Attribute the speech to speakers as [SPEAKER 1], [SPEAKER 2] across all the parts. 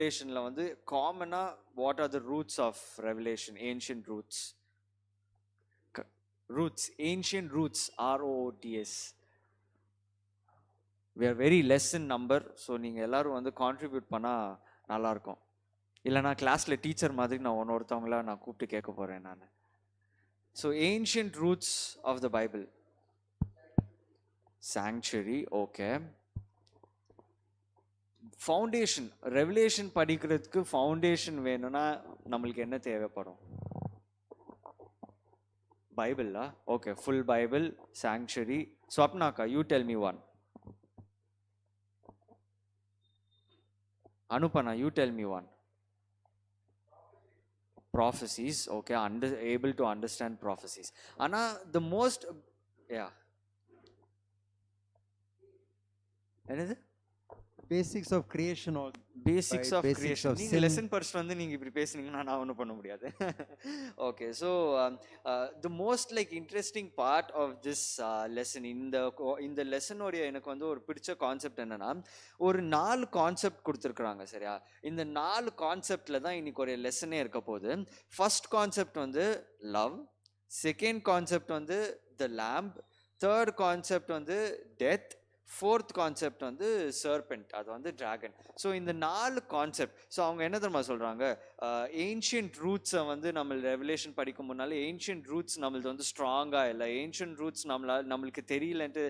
[SPEAKER 1] ரெவலேஷன்ல வந்து காமனா what are the roots of revelation? Ancient roots. Roots, ancient roots, ROOTS. we are very less in number, so நீங்கள் எல்லாரும் வந்து contribute பண்ணால் நல்லாயிருக்கும். இல்லைனா கிளாஸில் டீச்சர் மாதிரி நான் ஒருத்தவங்கள நான் கூப்பிட்டு கேட்க போகிறேன் நான். So ancient roots of the Bible. Sanctuary, okay. Foundation, Revelation படிக்கிறதுக்கு ஃபவுண்டேஷன் வேணும்னா நம்மளுக்கு என்ன தேவைப்படும்? பைபிளா? Okay, full Bible, sanctuary. ஸ்வப்னாக்கா, you tell me one. Anupana, you tell me one. Prophecies, okay, able to understand prophecies. Ana, the most, yeah. Anything?
[SPEAKER 2] Basics of creation or
[SPEAKER 1] basics of creation. நீங்க lesson person வந்து நீங்க இப்படி பேசுனீங்கன்னா நான் ஒன்றும் பண்ண முடியாது. Okay, so the most like interesting part of this lesson, இந்த lesson ஓட எனக்கு வந்து ஒரு பிடிச்ச கான்செப்ட் என்னன்னா, ஒரு 4 கான்செப்ட் கொடுத்துருக்குறாங்க சரியா. இந்த 4 கான்செப்ட்ல தான் இன்னைக்கு ஒரு லெசனே இருக்க போகுது. ஃபர்ஸ்ட் கான்செப்ட் வந்து லவ், செகண்ட் கான்செப்ட் வந்து த லேம்ப், தேர்ட் கான்செப்ட் வந்து டெத், ஃபோர்த் கான்செப்ட் வந்து சர்பென்ட், அது வந்து டிராகன். ஸோ இந்த 4 கான்செப்ட், ஸோ அவங்க என்ன தெரியுமா சொல்கிறாங்க, ஏன்ஷியன்ட் ரூட்ஸை வந்து நம்ம ரெவலேஷன் படிக்கும் முன்னாலே ஏன்ஷியன்ட் ரூட்ஸ் நம்மளுக்கு வந்து ஸ்ட்ராங்காக இல்லை, ஏன்ஷியன்ட் ரூட்ஸ் நம்மளுக்கு தெரியலன்ட்டு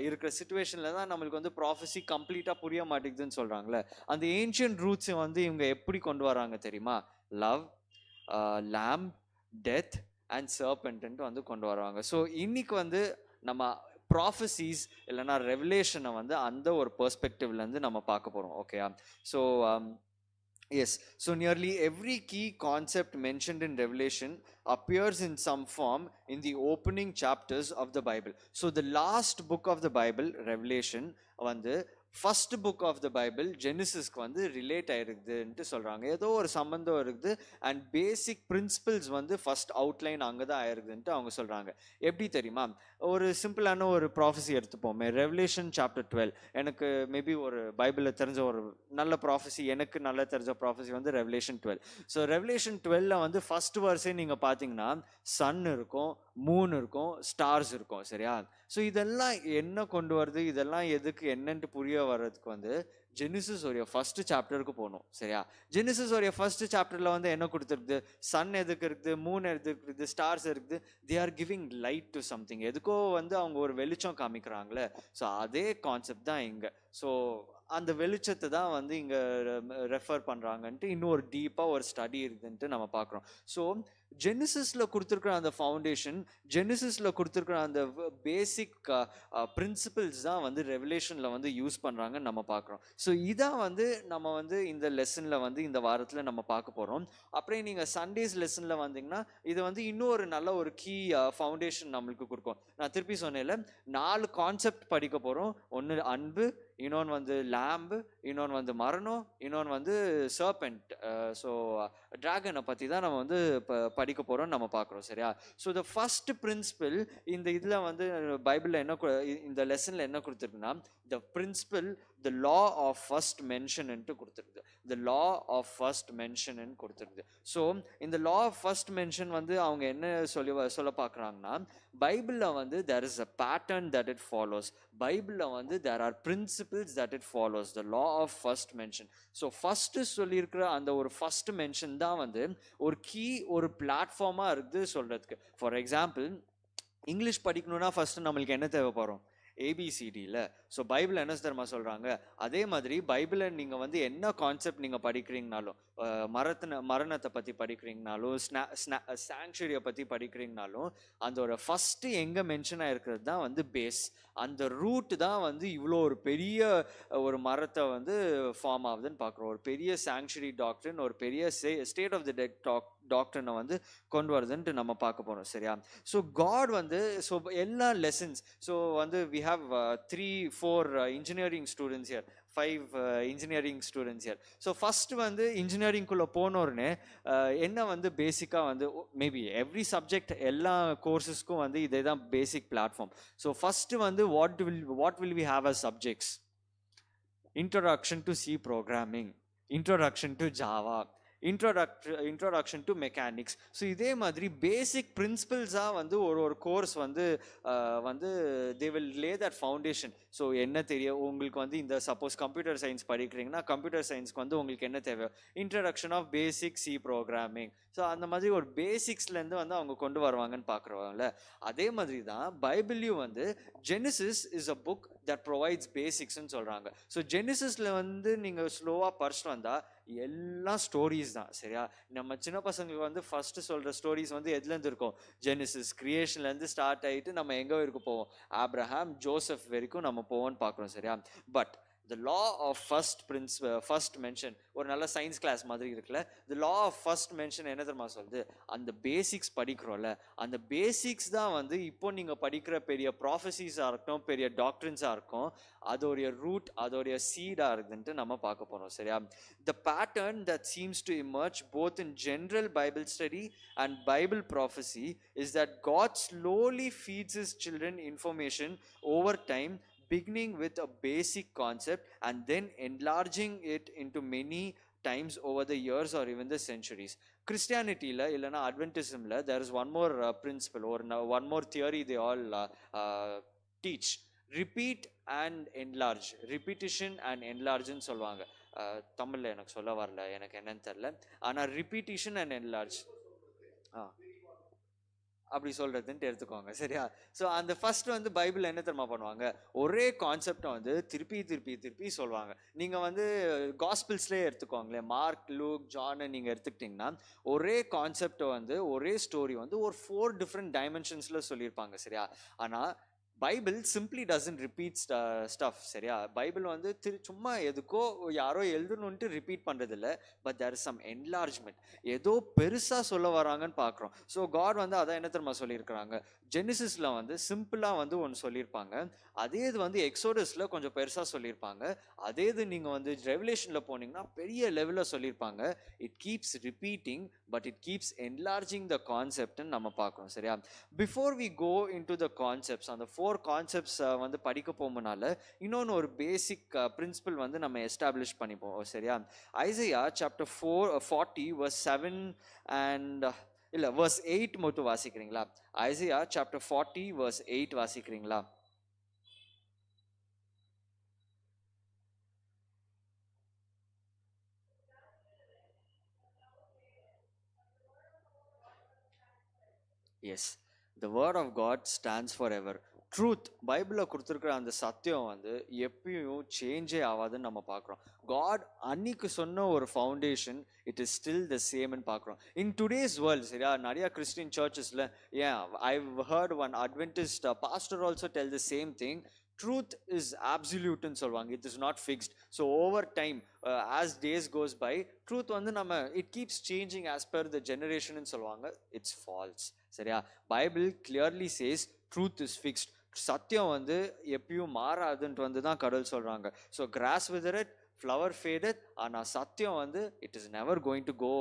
[SPEAKER 1] இருக்கிற சுச்சுவேஷனில் தான் நம்மளுக்கு வந்து ப்ராஃபஸி கம்ப்ளீட்டாக புரிய மாட்டேங்குதுன்னு சொல்கிறாங்களே. அந்த ஏன்ஷியன்ட் ரூட்ஸை வந்து இவங்க எப்படி கொண்டு வராங்க தெரியுமா? லவ், லேம்ப், டெத் அண்ட் சர்பென்ட்ன்ட்டு வந்து கொண்டு வருவாங்க. ஸோ இன்னைக்கு வந்து நம்ம ப்ராஃபஸீஸ் இல்லைனா ரெவலேஷனை வந்து அந்த ஒரு பெர்ஸ்பெக்டிவ்லேருந்து நம்ம பார்க்க போகிறோம். ஓகேயா? So yes, so nearly every key concept mentioned in Revelation appears in some form in the opening chapters of the Bible. So the last book of the Bible, Revelation, வந்து first book of the Bible ஜெனிசிஸ்க்கு வந்து relate ஆயிருக்குதுன்ட்டு சொல்கிறாங்க. ஏதோ ஒரு சம்மந்தம் இருக்குது and basic principles வந்து ஃபர்ஸ்ட் அவுட்லைன் அங்கே தான் ஆயிருக்குதுன்ட்டு அவங்க சொல்கிறாங்க. எப்படி தெரியுமா? ஒரு சிம்பிளான ஒரு ப்ராஃபஸி எடுத்துப்போமே, ரெவலேஷன் சாப்டர் 12. எனக்கு மேபி ஒரு பைபிளில் தெரிஞ்ச ஒரு நல்ல ப்ராஃபஸி, எனக்கு நல்லா தெரிஞ்ச ப்ராஃபஸி வந்து ரெவலேஷன் 12. ஸோ ரெவலேஷன் 12 வந்து ஃபர்ஸ்ட் வர்ஸே நீங்கள் பார்த்தீங்கன்னா சன் இருக்கும், மூன் இருக்கும், ஸ்டார்ஸ் இருக்கும் சரியா. ஸோ இதெல்லாம் என்ன கொண்டு வருது, இதெல்லாம் எதுக்கு என்னன்ட்டு புரிய வர்றதுக்கு வந்து ஜெனிசிஸ் உடைய ஃபர்ஸ்ட் சாப்டருக்கு போகணும் சரியா. ஜெனிசிஸ் உடைய ஃபர்ஸ்ட் சாப்டர்ல வந்து என்ன கொடுத்துருக்குது? சன் எதுக்கு இருக்குது, மூன் எதுக்கு இருக்குது, ஸ்டார்ஸ் இருக்குது. They are giving light to something, எதுக்கோ வந்து அவங்க ஒரு வெளிச்சம் காமிக்கிறாங்களே. ஸோ அதே கான்செப்ட் தான் இங்கே. ஸோ அந்த வெளிச்சத்தை தான் வந்து இங்கே ரெஃபர் பண்ணுறாங்கன்ட்டு இன்னும் ஒரு டீப்பாக ஒரு ஸ்டடி இருக்குதுன்ட்டு நம்ம பார்க்குறோம். ஸோ ஜெனிசிஸில் கொடுத்துருக்குற அந்த ஃபவுண்டேஷன், ஜெனிசிஸில் கொடுத்துருக்குற அந்த பேசிக் பிரின்சிபிள்ஸ் தான் வந்து ரெவலேஷனில் வந்து யூஸ் பண்ணுறாங்கன்னு நம்ம பார்க்குறோம். ஸோ இதான் வந்து நம்ம வந்து இந்த லெசனில் வந்து இந்த வாரத்தில் நம்ம பார்க்க போகிறோம். அப்படியே நீங்கள் சண்டேஸ் லெசனில் வந்தீங்கன்னா இது வந்து இன்னும் ஒரு நல்ல ஒரு கீ ஃபவுண்டேஷன் நம்மளுக்கு கொடுக்கும். நான் திருப்பி சொன்னேன்ல, 4 கான்செப்ட் படிக்க போகிறோம். ஒன்று அன்பு, இன்னொன்று வந்து லேம்பு, இன்னொன்று வந்து மரணம், இன்னொன்று வந்து சர்பென்ட், ஸோ டிராகனை பற்றி தான் நம்ம வந்து படிக்க போகிறோம், நம்ம பார்க்குறோம் சரியா. ஸோ த ஃபர்ஸ்ட் பிரின்சிபிள் இந்த இதில் வந்து பைபிளில் என்ன, இந்த லெசனில் என்ன கொடுத்துருக்குன்னா, the principle, the law of first மென்ஷன்ட்டு கொடுத்துருக்குது. The law of first mention கொடுத்துருக்குது. ஸோ இந்த லா ஆஃப் ஃபர்ஸ்ட் மென்ஷன் வந்து அவங்க என்ன சொல்ல பார்க்குறாங்கன்னா, பைபிளில் வந்து there is a pattern that it follows. பைபிளில் வந்து there are principles that it follows. The law of first mention. So first சொல்லியிருக்கிற அந்த ஒரு ஃபர்ஸ்ட் மென்ஷன் தான் வந்து ஒரு கீ, ஒரு பிளாட்ஃபார்மாக இருக்குது சொல்கிறதுக்கு. ஃபார் எக்ஸாம்பிள், இங்கிலீஷ் படிக்கணும்னா ஃபர்ஸ்ட் நம்மளுக்கு என்ன தேவைப்படும்? ABCDல. ஸோ பைபிள் என்ன தெரியுமா சொல்கிறாங்க? அதே மாதிரி பைபிளில் நீங்கள் வந்து என்ன கான்செப்ட் நீங்கள் படிக்கிறீங்கனாலும், மரணத்தை பற்றி படிக்கிறீங்கனாலும், சாங்சுரியை பற்றி படிக்கிறீங்கனாலும், அந்த ஒரு ஃபஸ்ட்டு எங்கே மென்ஷன் ஆகிருக்கிறது தான் வந்து பேஸ். அந்த ரூட் தான் வந்து இவ்வளோ ஒரு பெரிய ஒரு மரத்தை வந்து ஃபார்ம் ஆகுதுன்னு பார்க்குறோம். ஒரு பெரிய சாங்சுரி டாக்டரின், ஒரு பெரிய ஸ்டேட் ஆஃப் தி டெட் டாக்டரினை வந்து கொண்டு வருதுன்ட்டு நம்ம பார்க்க போகிறோம் சரியா. ஸோ காட் வந்து, ஸோ எல்லா லெசன்ஸ், ஸோ வந்து we have 3-4 engineering students here, 5 engineering students here. So first வந்து இன்ஜினியரிங்குள்ளே போனோடனே என்ன வந்து பேசிக்காக வந்து மேபி எவ்ரி சப்ஜெக்ட் எல்லா கோர்ஸஸ்க்கும் வந்து இதே தான் பேசிக் பிளாட்ஃபார்ம். ஸோ ஃபஸ்ட்டு வந்து what will we have as subjects? Introduction to C programming, introduction to Java, introduction to mechanics. So இதே மாதிரி பேசிக் பிரின்சிபல்ஸாக வந்து ஒரு கோர்ஸ் வந்து வந்து they will lay that foundation. So என்ன தெரியும் உங்களுக்கு வந்து இந்த சப்போஸ் கம்ப்யூட்டர் சயின்ஸ் படிக்கிறீங்கன்னா கம்ப்யூட்டர் சயின்ஸ்க்கு வந்து உங்களுக்கு என்ன தேவை, introduction of basic C programming. So அந்த மாதிரி ஒரு பேசிக்ஸ்லேருந்து வந்து அவங்க கொண்டு வருவாங்கன்னு பார்க்குறவங்கள. அதே மாதிரி தான் பைபிள்லையும் வந்து Genesis is a book that provides பேசிக்ஸ்ன்னு சொல்கிறாங்க. ஸோ ஜெனிசிஸில் வந்து நீங்கள் ஸ்லோவாக படிச்சுட்டு வந்தால் எல்லாம் ஸ்டோரிஸ் தான். சரியா, நம்ம சின்ன பசங்களுக்கு வந்து ஃபர்ஸ்ட் சொல்கிற ஸ்டோரிஸ் வந்து எதுலேருந்து இருக்கும், ஜெனிசிஸ் கிரியேஷன்லேருந்து ஸ்டார்ட் ஆகிட்டு நம்ம எங்கே வரைக்கும் போவோம், ஆப்ரஹாம் ஜோசப் வரைக்கும் நம்ம போவோம்னு பார்க்குறோம். சரியா, but the law of first mention ஒரு நல்ல சயின்ஸ் கிளாஸ் மாதிரி இருக்குல்ல, the law of first mention என்ன தெரியுமா சொல்லுது, அந்த பேசிக்ஸ் படிக்கிறோம்ல, அந்த பேசிக்ஸ் தான் வந்து இப்போ நீங்க படிக்கிற பெரிய ப்ராஃபசிஸா இருக்கட்டும், பெரிய டாக்டரின்ஸா இருக்கும், அதோடைய ரூட் அதோடைய சீடா இருக்குன்ட்டு நம்ம பார்க்க போறோம். சரியா, the pattern that seems to emerge both in general Bible study and Bible prophecy is that God slowly feeds his children information over time, beginning with a basic concept and then enlarging it into many times over the years or even the centuries. Christianity la illana Adventism la there is one more principle or one more theory they all teach, repeat and enlarge, repetition and enlarge ன்னு சொல்லுவாங்க. தமிழ்ல எனக்கு சொல்ல வரல, எனக்கு என்னன்னு தெரியல, ஆனா repetition and enlarge அப்படி சொல்றதுன்ட்டு எடுத்துக்கோங்க. சரியா, ஸோ அந்த ஃபர்ஸ்ட் வந்து பைபிள் என்ன தெரியுமா பண்ணுவாங்க, ஒரே கான்செப்டை வந்து திருப்பி திருப்பி திருப்பி சொல்லுவாங்க. நீங்கள் வந்து காஸ்பிள்ஸ்லேயே எடுத்துக்கோங்களேன், மார்க் லூக் ஜான் நீங்கள் எடுத்துக்கிட்டிங்கன்னா ஒரே கான்செப்டை வந்து ஒரே ஸ்டோரி வந்து ஒரு 4 டிஃப்ரெண்ட் டைமென்ஷன்ஸில் சொல்லியிருப்பாங்க. சரியா, ஆனால் Bible simply doesn't repeat stuff. சரியா, பைபிள் வந்து சும்மா எதுக்கோ யாரோ எழுதணுன்ட்டு ரிப்பீட் பண்ணுறது இல்லை, but there is some enlargement, ஏதோ பெருசாக சொல்ல வராங்கன்னு பார்க்குறோம். ஸோ காட் வந்து அதான் என்ன தெரியுமா சொல்லியிருக்கிறாங்க, ஜெனிசிஸில் வந்து சிம்பிளாக வந்து ஒன்று சொல்லியிருப்பாங்க, அதே இது வந்து எக்ஸோடஸில் கொஞ்சம் பெருசாக சொல்லியிருப்பாங்க, அதே இது நீங்கள் வந்து ரெவலேஷனில் போனீங்கன்னா பெரிய லெவலில் சொல்லியிருப்பாங்க. It keeps repeating but it keeps enlarging the கான்செப்ட்னு நம்ம பார்க்குறோம். சரியா, before we go into the concepts, அந்த 4 கான்செப்ட்ஸ் வந்து படிக்க போகும்போனால இன்னொன்று ஒரு பேசிக் பிரின்சிபல் வந்து நம்ம எஸ்டாப்ளிஷ் பண்ணிப்போம். சரியா, ஐசையா சாப்டர் 40 verse 7 and இல்ல verse 8 மட்டும் வாசிக்கிறீங்களா? ஐசையா சாப்டர் 40 verse 8 வாசிக்கிறீங்களா? Yes, the word of God stands forever. Truth, பைபிளில் கொடுத்துருக்குற அந்த சத்தியம் வந்து எப்பயும் சேஞ்சே ஆகாதுன்னு நம்ம பார்க்குறோம். காட் அன்னைக்கு சொன்ன ஒரு foundation it is still the சேம்னு பார்க்குறோம். இன் டுடேஸ் வேர்ல்ட், சரியா, நிறையா கிறிஸ்டின் சர்ச்சஸில் I heard one Adventist pastor also tell the same thing, truth is ஆப்சல்யூட்னு சொல்லுவாங்க, it is not fixed. So over time as days goes by truth வந்து நம்ம it keeps changing as per the generation சொல்லுவாங்க. It's false. சரியா, Bible clearly says truth is fixed. சத்தியம் வந்து எப்பயும் மாறாதுன்ட்டு வந்து தான் கடவுள் சொல்றாங்க. So grass withered, flower faded, ஆனால் சத்தியம் வந்து it is never going to go,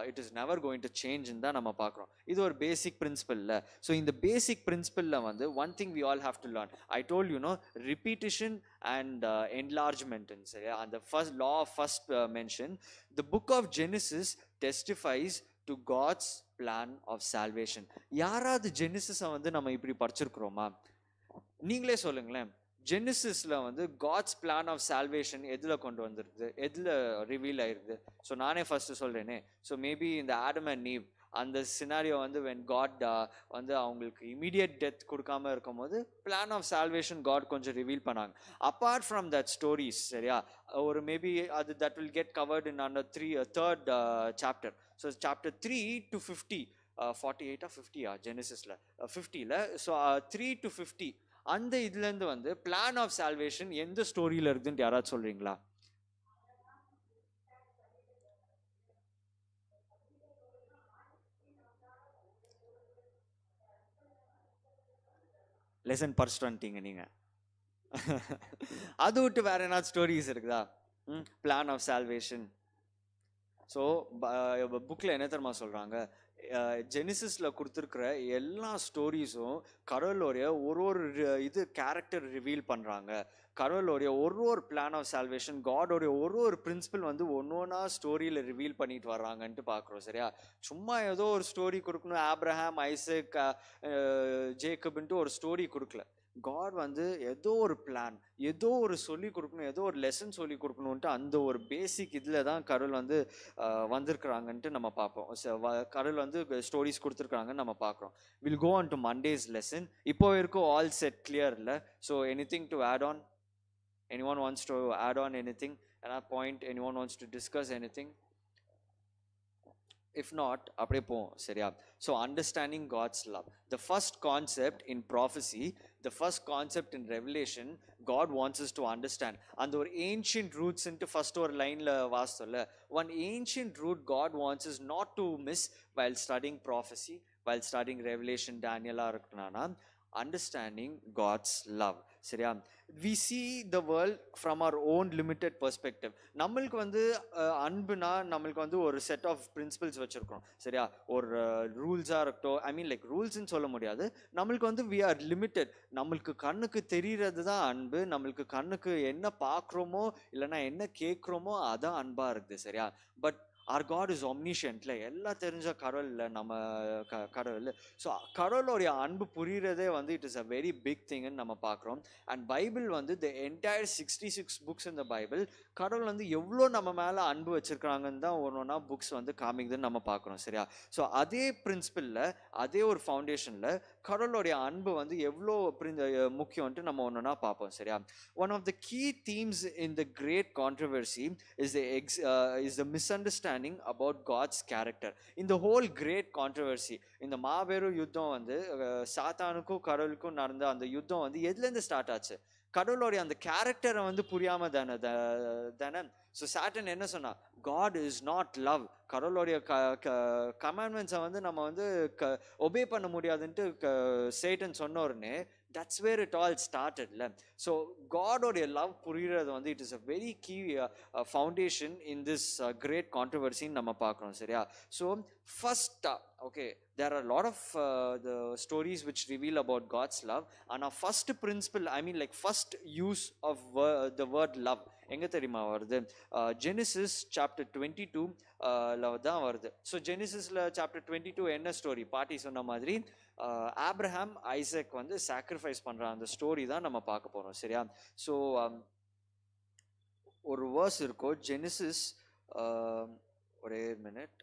[SPEAKER 1] it is never going to சேஞ்சுன்னு தான் நம்ம பார்க்குறோம். இது ஒரு பேசிக் பிரின்சிபல்ல. ஸோ இந்த பேசிக் பிரின்சிபல்ல வந்து one thing we all have to learn, I told you no, repetition and enlargement. சரியா, அந்த first law of first mention, the book of Genesis testifies to God's plan of salvation. யாராவது ஜெனிசிஸை வந்து நம்ம இப்படி படிச்சிருக்கிறோமா? நீங்களே சொல்லுங்களேன். ஜெனிசிஸ்ல வந்து காட்ஸ் பிளான் ஆஃப் சால்வேஷன் எதில் கொண்டு வந்துருக்குது, எதில் ரிவீல் ஆயிருக்குது? ஸோ நானே ஃபர்ஸ்ட் சொல்றேனே, ஸோ மேபி இந்த ஆடம் அண்ட் ஈவ் அந்த சினாரியோ வந்து வென் காட் வந்து அவங்களுக்கு இமீடியட் டெத் கொடுக்காம இருக்கும் போது பிளான் ஆஃப் சால்வேஷன் காட் கொஞ்சம் ரிவீல் பண்ணாங்க. அப்பார்ட் ஃப்ரம் தட் ஸ்டோரிஸ், சரியா, ஒரு மேபி அது that will get covered in under third chapter. So chapter 3 to 50, 48 50 ஜெனிசிஸ்ல 50ல, ஸோ 3 to 50 அந்த இதுலேருந்து வந்து பிளான் ஆஃப் சால்வேஷன் எந்த ஸ்டோரியில் இருக்குதுன்னு யாராவது சொல்றீங்களா? லெசன் படிச்சுட்டு வந்துட்டீங்க நீங்க. அது விட்டு வேற என்ன ஸ்டோரிஸ் இருக்குதா? Plan of salvation. ஸோ புக்கில் என்ன தெரியுமா சொல்கிறாங்க, ஜெனிசிஸில் கொடுத்துருக்குற எல்லா ஸ்டோரிஸும் கடவுளோடைய ஒரு இது கேரக்டர் ரிவீல் பண்ணுறாங்க. கடவுளோடைய ஒரு பிளான் ஆஃப் சால்வேஷன், காடோடைய ஒரு பிரின்சிபல் வந்து ஒன்றா ஸ்டோரியில் ரிவீல் பண்ணிட்டு வர்றாங்கன்ட்டு பார்க்குறோம். சரியா? சும்மா ஏதோ ஒரு ஸ்டோரி கொடுக்கணும், ஆப்ரஹாம், ஐசக், ஜேக்கப்ன்ட்டு ஒரு ஸ்டோரி கொடுக்கல. காட் வந்து ஏதோ ஒரு பிளான், ஏதோ ஒரு சொல்லி கொடுக்கணும், ஏதோ ஒரு லெசன் சொல்லி கொடுக்கணுன்ட்டு அந்த ஒரு பேசிக் இதில் தான் கடவுள் வந்து வந்திருக்கிறாங்கன்ட்டு நம்ம பார்ப்போம். கடவுள் வந்து ஸ்டோரிஸ் கொடுத்துருக்காங்கன்னு நம்ம பார்க்குறோம். Will go on to Monday's lesson. இப்போ இருக்கும் ஆல் செட் கிளியர் இல்லை? So anything to add on? Anyone wants to add on anything? Another point? Anyone wants to discuss anything? If not, அப்படியே போவோம். சரியா? So understanding God's love. The first concept in prophecy, the first concept in revelation, God wants us to understand. And ஒரு ancient roots into first ஒரு லைன்ல வாசித்தோம்ல, one ancient root God wants us not to miss while studying prophecy, while studying revelation, Daniel இருக்கணும்னா, understanding God's love. சரியா? we see the world from our own limited perspective. நம்மளுக்கு வந்து அன்புனா நம்மளுக்கு வந்து ஒரு set of principles வச்சிருக்கோம். சரியா? ஒரு ரூல்ஸாக இருக்கட்டும், ஐ மீன் லைக் ரூல்ஸ்ன்னு சொல்ல முடியாது, நம்மளுக்கு வந்து we are limited. நம்மளுக்கு கண்ணுக்கு தெரியறது தான் அன்பு. நம்மளுக்கு கண்ணுக்கு என்ன பார்க்குறோமோ இல்லைன்னா என்ன கேட்குறோமோ அதான் அன்பாக இருக்குது. சரியா? But our God is omniscient. எல்லாம் தெரிஞ்ச கடவுள் இல்லை நம்ம கடவுள். ஸோ கடவுளுடைய அன்பு புரிகிறதே வந்து it is a very big திங்னு நம்ம பார்க்குறோம். அண்ட் பைபிள் வந்து the entire 66 books in the Bible கடவுள் வந்து எவ்வளோ நம்ம மேலே அன்பு வச்சிருக்கிறாங்கன்னு தான் ஒன்றா புக்ஸ் வந்து காமிக்குதுன்னு நம்ம பார்க்குறோம். சரியா? ஸோ அதே பிரின்சிபலில், அதே ஒரு ஃபவுண்டேஷனில் கடவுளுடைய அன்பு வந்து எவ்வளோ முக்கியம்ன்ட்டு நம்ம ஒன்றுனா பார்ப்போம். சரியா? One of the key themes in the great controversy is the misunderstanding about God's character. இந்த ஹோல் கிரேட் கான்ட்ரவர்சி, இந்த மாபெரும் யுத்தம் வந்து சாத்தானுக்கும் கடவுளுக்கும் நடந்த அந்த யுத்தம் வந்து எதுலேருந்து ஸ்டார்ட் ஆச்சு? கடவுளுடைய அந்த கேரக்டரை வந்து புரியாம தானே. ஸோ சாட்டன் என்ன சொன்னா? God is not love. கடவுளுடைய கமாண்ட்மெண்ட்ஸை வந்து நம்ம வந்து ஒபே பண்ண முடியாதுன்ட்டு சேட்டன் சொன்ன உடனே that's where it all started. So Godோடைய லவ் புரிகிறது வந்து it is a very key foundation in this great controversy நம்ம பார்க்குறோம். சரியா? So first, okay, there are a lot of the stories which reveal about God's love, and our first principle, I mean like first use of the word love எங்க தெரியுமா வருது? Genesis chapter 22 தான் வருது. So ஜெனிசிஸ்ல chapter 22 என்ன story? பாட்டி சொன்ன மாதிரி Abraham, Isaac வந்து சாக்ரிஃபைஸ் பண்ற அந்த ஸ்டோரி தான் நம்ம பார்க்க போறோம். சரியா? ஸோ ஒரு வேர்ஸ் இருக்கும் ஜெனிசிஸ், ஒரே minute.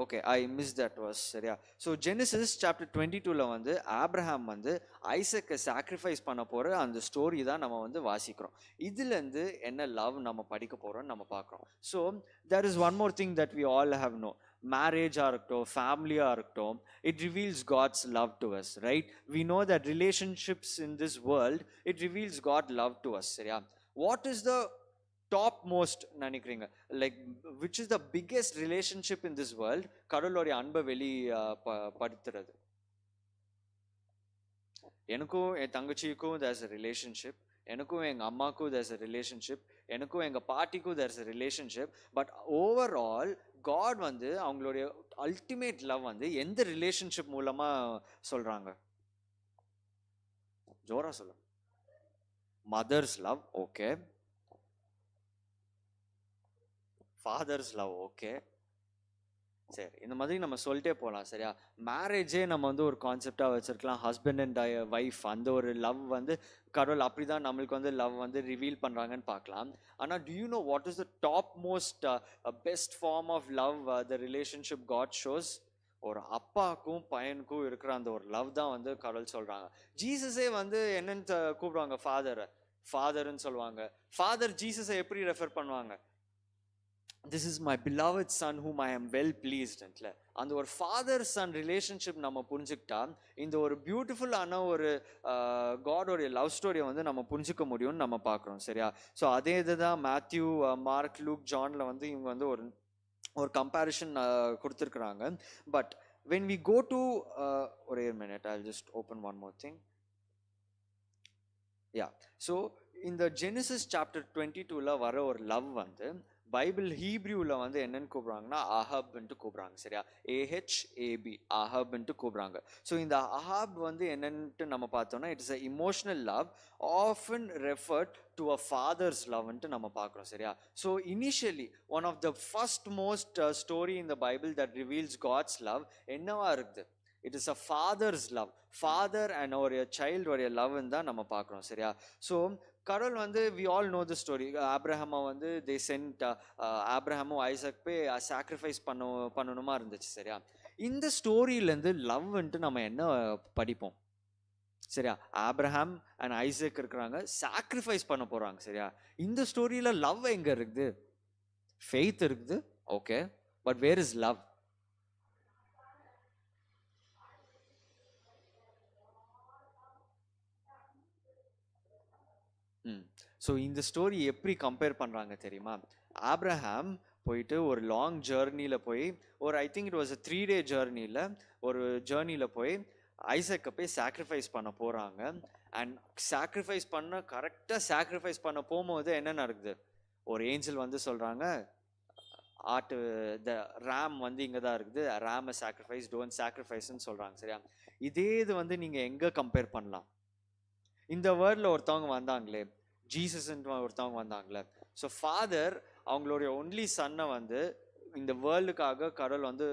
[SPEAKER 1] Okay, I miss that was. சரியா? ஸோ ஜெனிசிஸ் சாப்டர் 22ல வந்து ஆப்ரஹாம் வந்து ஐசக்கை சாக்ரிஃபைஸ் பண்ண போகிற அந்த ஸ்டோரி தான் நம்ம வந்து வாசிக்கிறோம். இதுலேருந்து என்ன லவ் நம்ம படிக்க போகிறோம்னு நம்ம பார்க்குறோம். So there is one more thing that we all have know. மேரேஜாக இருக்கட்டும், ஃபேமிலியாக இருக்கட்டும், it reveals God's love to us, right? We know that relationships in this world it reveals God love to us. சரியா? What is the top most நினைக்கிறீங்க? Like which is the biggest relationship in this world கடவுளுடைய அன்பை வெளிப்படுத்துறது? எனக்கும் என் தங்கச்சிக்கும் there's a relationship, எனக்கும் எங்கள் அம்மாக்கும் there's a relationship, எனக்கும் எங்கள் பாட்டிக்கும் there's a relationship. But overall God வந்து அவங்களுடைய அல்டிமேட் லவ் வந்து எந்த ரிலேஷன்ஷிப் மூலமாக சொல்கிறாங்க? ஜோரா சொல்ல. Mother's love, okay. Father's love, okay. சரி, இந்த மாதிரி நம்ம சொல்லிட்டே போகலாம். சரியா? மேரேஜே நம்ம வந்து ஒரு கான்செப்டாக வச்சுருக்கலாம். ஹஸ்பண்ட் அண்ட் ஒய்ஃப், அந்த ஒரு லவ் வந்து கடவுள் அப்படி தான் நம்மளுக்கு வந்து லவ் வந்து ரிவீல் பண்ணுறாங்கன்னு பார்க்கலாம். ஆனால் do you know what is the top most best form of love the relationship God shows? ஒரு அப்பாவுக்கும் பையனுக்கும் இருக்கிற அந்த ஒரு லவ் தான் வந்து கடவுள் சொல்கிறாங்க. ஜீசஸே வந்து என்னன்னு கூப்பிடுவாங்க? ஃபாதர்ன்னு சொல்லுவாங்க. ஃபாதர் ஜீசஸை எப்படி ரெஃபர் பண்ணுவாங்க? This is my beloved son whom I am well pleased. அந்த ஒரு ஃபாதர் சன் ரிலேஷன்ஷிப் நம்ம புரிஞ்சுக்கிட்டா இந்த ஒரு பியூட்டிஃபுல்லான ஒரு காடோடைய லவ் ஸ்டோரியை வந்து நம்ம புரிஞ்சுக்க முடியும்னு நம்ம பார்க்குறோம். சரியா? ஸோ அதே இதுதான் மேத்யூ, மார்க், லூக், ஜான்ல வந்து இவங்க வந்து ஒரு கம்பேரிஷன் கொடுத்துருக்குறாங்க. But when we go to ஒரே minute, I'll just open one more thing. Yeah, so இந்த ஜெனிசிஸ் சாப்டர் 22ல வர ஒரு லவ் வந்து பைபிள் ஹீப்ரூவில் வந்து என்னன்னு கூப்பிடுறாங்கன்னா அஹப்ன்ட்டு கூப்பிடுறாங்க, சரியா? AHAB, அஹப்ன்ட்டு கூப்பிடுறாங்க. ஸோ இந்த அஹாப் வந்து என்னன்ட்டு நம்ம பார்த்தோம்னா it is a emotional love often referred to a father's லவ்ன்ட்டு நம்ம பார்க்குறோம், சரியா? So initially one of the first most story in the Bible that reveals God's love என்னவா இருக்குது? It is a father's love. Father and ஒரு child ஒரு லவ்ன்னு தான் நம்ம பார்க்குறோம், சரியா? ஸோ கடவுள் வந்து we all know the story. ஆப்ரஹாமை வந்து தே சென்ட் ஆப்ரஹாமும் ஐசக் போய் சாக்ரிஃபைஸ் பண்ணணுமா இருந்துச்சு, சரியா? இந்த ஸ்டோரியிலேருந்து லவ்ன்ட்டு நம்ம என்ன படிப்போம், சரியா? ஆப்ரஹாம் அண்ட் ஐசக் இருக்கிறாங்க, சாக்ரிஃபைஸ் பண்ண போகிறாங்க, சரியா? இந்த ஸ்டோரியில் லவ் எங்கே இருக்குது? ஃபெய்த் இருக்குது, okay, but where is love? So இந்த ஸ்டோரி எப்படி கம்பேர் பண்ணுறாங்க தெரியுமா? ஆப்ரஹாம் போயிட்டு ஒரு லாங் ஜேர்னியில் போய் ஒரு I think it was 3 day ஜேர்னியில் ஒரு ஜேர்னியில் போய் ஐசக்கை போய் சாக்ரிஃபைஸ் பண்ண போகிறாங்க. அண்ட் சாக்ரிஃபைஸ் கரெக்டாக சாக்ரிஃபைஸ் பண்ண போகும்போது என்ன நடக்குது? ஒரு ஏஞ்சல் வந்து சொல்கிறாங்க, ஆட்டு த ரேம் வந்து இங்கே தான் இருக்குது, ரேமை சாக்ரிஃபைஸ், டோன்ட் சாக்ரிஃபைஸ்ன்னு சொல்கிறாங்க, சரியா? இதே இது வந்து நீங்கள் எங்கே கம்பேர் பண்ணலாம்? இந்த வேர்ல்டில் ஒருத்தவங்க வந்தாங்களே, ஜீசஸ்ன்ற ஒருத்தவங்க வந்தாங்களே. ஸோ ஃபாதர் அவங்களுடைய ஒன்லி சன்னை வந்து இந்த வேர்ல்டுக்காக கடவுள் வந்து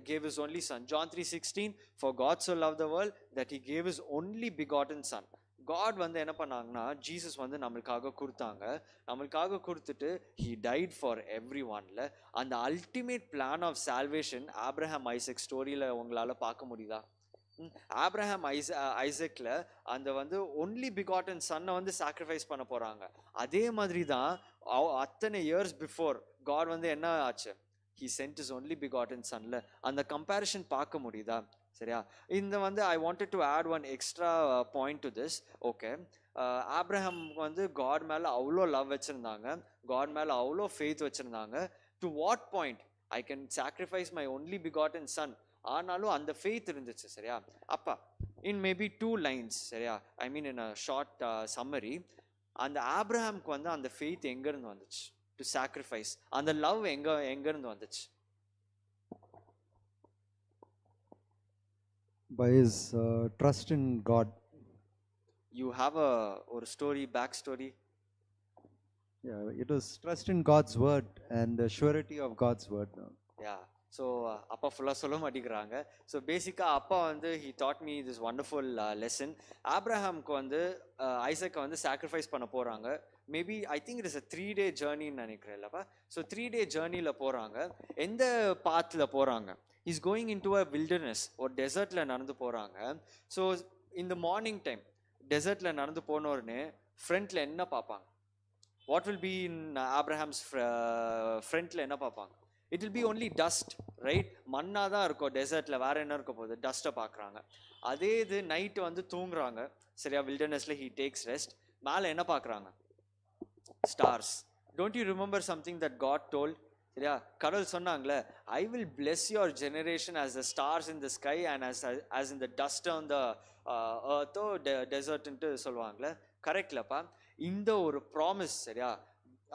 [SPEAKER 1] gave his only son. John 3:16 for God so loved the world that he gave his only begotten son. God வந்து என்ன பண்ணாங்கன்னா ஜீசஸ் வந்து நம்மளுக்காக கொடுத்தாங்க. நம்மளுக்காக கொடுத்துட்டு he died for everyoneல அந்த ultimate plan of salvation Abraham Isaac ஸ்டோரியில் உங்களால் பார்க்க முடியுதா? ஆப்ரஹாம் ஐசக்ல அந்த வந்து ஒன்லி பிகாட்டன் சன்னை வந்து சாக்ரிஃபைஸ் பண்ண போறாங்க. அதே மாதிரி தான் அத்தனை இயர்ஸ் பிஃபோர் காட் வந்து என்ன ஆச்சு? He sent is only begotten சன்ல அந்த கம்பேரிஷன் பார்க்க முடியுதா? சரியா? இந்த வந்து I wanted to add one extra point to this. Okay, Abraham வந்து காட் மேல அவ்வளோ லவ் வச்சிருந்தாங்க, காட் மேல அவ்வளோ ஃபெய்த் வச்சிருந்தாங்க. To what point I can sacrifice my only begotten son? ஆனாலும் அந்த ஃபெய்த் இருந்துச்சு, சரியா? அப்பா இன் மேபி 2 lines, சரியா? ஐ மீன் இன் அ ஷார்ட் சம்மரி, அந்த ஆப்ரஹாம்க்கு வந்து அந்த ஃபெய்த் எங்கேருந்து வந்துச்சு டு சாக்ரிஃபைஸ்? அந்த லவ் எங்கேருந்து வந்துச்சு?
[SPEAKER 2] By his trust in God.
[SPEAKER 1] You have ஒரு story, back story?
[SPEAKER 2] Yeah, it was trust in God's word and the surety of God's word.
[SPEAKER 1] Yeah. So அப்பா ஃபுல்லாக சொல்ல மாட்டேங்கிறாங்க. ஸோ பேசிக்காக அப்பா வந்து he taught me this wonderful lesson. ஆப்ரஹாம்க்கு வந்து ஐசக்கை வந்து சாக்ரிஃபைஸ் பண்ண போகிறாங்க. Maybe I think it is a 3 day ஜேர்னின்னு நினைக்கிறேன் இல்லப்பா. ஸோ 3 day ஜேர்னியில் போகிறாங்க. எந்த பாத்தில் போகிறாங்க? Is going in to a wilderness, ஒரு டெசர்ட்டில் நடந்து போகிறாங்க. ஸோ இந்த மார்னிங் டைம் டெசர்ட்டில் நடந்து போனோடனே ஃப்ரண்ட்டில் என்ன பார்ப்பாங்க? What will be in Abraham's ஃப்ரண்ட்டில் என்ன பார்ப்பாங்க? It will be only dust, right? மண்ணாக தான் இருக்கும் டெசர்ட்டில், வேற என்ன இருக்க போகுது? டஸ்ட்டை பார்க்குறாங்க. அதே இது நைட்டு வந்து தூங்குறாங்க, சரியா? வில்டர்னஸில் ஹீ டேக்ஸ் ரெஸ்ட். மேலே என்ன பார்க்குறாங்க? Stars. Don't you remember something that God told, சரியா? கடவுள் சொன்னாங்களே, I will bless your generation as the stars in the sky and as in the dust on the எர்த்தோ டெசர்ட்ன்ட்டு சொல்லுவாங்களே, கரெக்ட்லப்பா? இந்த ஒரு ப்ராமிஸ், சரியா?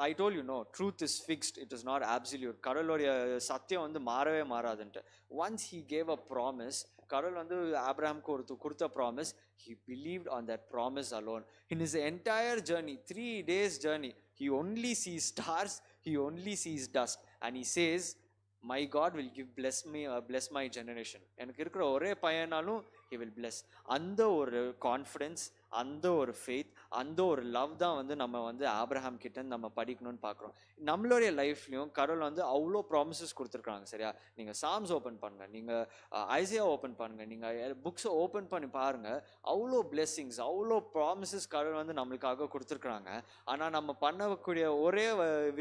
[SPEAKER 1] I told you, no, truth is fixed, it is not absolute. கடவுளுடைய சத்தியம் வந்து மாறவே மாறாதுன்ட்டு. Once he gave a promise, கடவுள் வந்து ஆப்ரஹாம்க்கு கொடுத்த promise, he believed on that promise alone. In his entire journey, 3 days journey, he only sees stars, he only sees dust, and he says, my God will bless my generation. எனக்கு இருக்கிற ஒரே பையனாலும் he will bless. அந்த ஒரு confidence, அந்த ஒரு faith, அந்த ஒரு love தான் வந்து நம்ம வந்து ஆப்ரஹாம் கிட்ட நம்ம படிக்கணும்னு பார்க்குறோம். நம்மளுடைய லைஃப்லையும் கடவுள் வந்து அவ்வளோ ப்ராமிசஸ் கொடுத்துருக்காங்க, சரியா? நீங்கள் சாம்ஸ் ஓப்பன் பண்ணுங்க, நீங்கள் ஐசியா ஓப்பன் பண்ணுங்க, நீங்கள் புக்ஸை ஓப்பன் பண்ணி பாருங்க, அவ்வளோ பிளெஸ்ஸிங்ஸ், அவ்வளோ ப்ராமிசஸ் கடவுள் வந்து நம்மளுக்காக கொடுத்துருக்குறாங்க. ஆனால் நம்ம பண்ணக்கூடிய ஒரே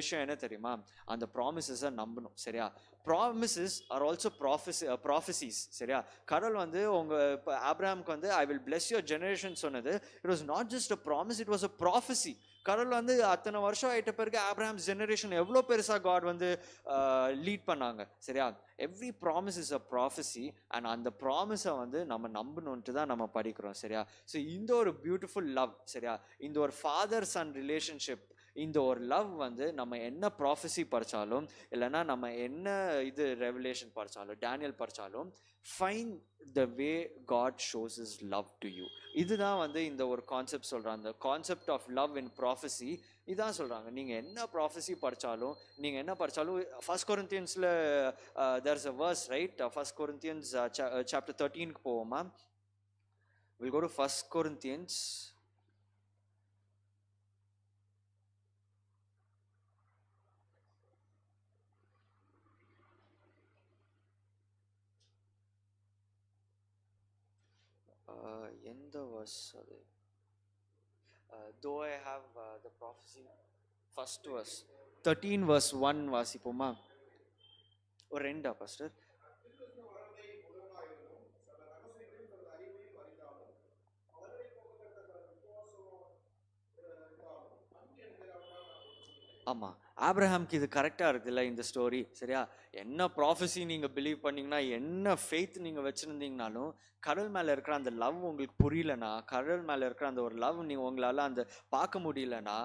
[SPEAKER 1] விஷயம் என்ன தெரியுமா? அந்த ப்ராமிசஸை நம்பணும், சரியா? ப்ராமிசஸ் ஆர் ஆல்சோ ப்ராஃபசிஸ், சரியா? கடவுள் வந்து உங்கள் இப்போ ஆப்ரஹாம்க்கு வந்து I will bless your generation சொன்னது, it was not just a promise, it was a prophecy. கடவுள் வந்து அத்தனை வருஷம் ஆயிட்ட பிறகு ஆப்ரஹாம்ஸ் ஜெனரேஷன் எவ்வளோ பெருசாக காட் வந்து லீட் பண்ணாங்க. சரியா, every promise is a prophecy and அந்த ப்ராமிஸை வந்து நம்ம நம்பணுன்ட்டு தான் நம்ம படிக்கிறோம். சரியா, ஸோ இந்த ஒரு பியூட்டிஃபுல் லவ், சரியா, இந்த ஒரு ஃபாதர் சன் ரிலேஷன்ஷிப், இந்த ஒரு லவ் வந்து நம்ம என்ன ப்ராஃபஸி படித்தாலும் இல்லைன்னா நம்ம என்ன இது ரெவலேஷன் படித்தாலும் டேனியல் படித்தாலும் find the way God shows is love to you. இதுதான் வந்து இந்த ஒரு கான்செப்ட் சொல்கிறாங்க, அந்த concept of love in prophecy. இதான் சொல்கிறாங்க, நீங்கள் என்ன ப்ராஃபஸி படித்தாலும் நீங்கள் என்ன படித்தாலும் ஃபர்ஸ்ட் கொரிந்தியன்ஸில் there is a verse, right? First Corinthians chapter 13க்கு போவோமா? Will go to first Corinthians. எந்த வர்ஸ் அது? though I have the prophecy, first verse 13 verse 1 வாசிப்போமா? ஒரு ரெண்டா பாஸ்டர்? ஆமாம், ஆப்ரஹாம்க்கு இது கரெக்டாக இருக்குல்ல இந்த ஸ்டோரி. சரியா, என்ன ப்ராஃபஸி நீங்கள் பிலீவ் பண்ணிங்கன்னா, என்ன ஃபெய்த் நீங்கள் வச்சுருந்தீங்கனாலும் கடவுள் மேலே இருக்கிற அந்த லவ் உங்களுக்கு புரியலனா, கடவுள் மேலே இருக்கிற அந்த ஒரு லவ் நீங்கள் உங்களால் அந்த பார்க்க முடியலனா,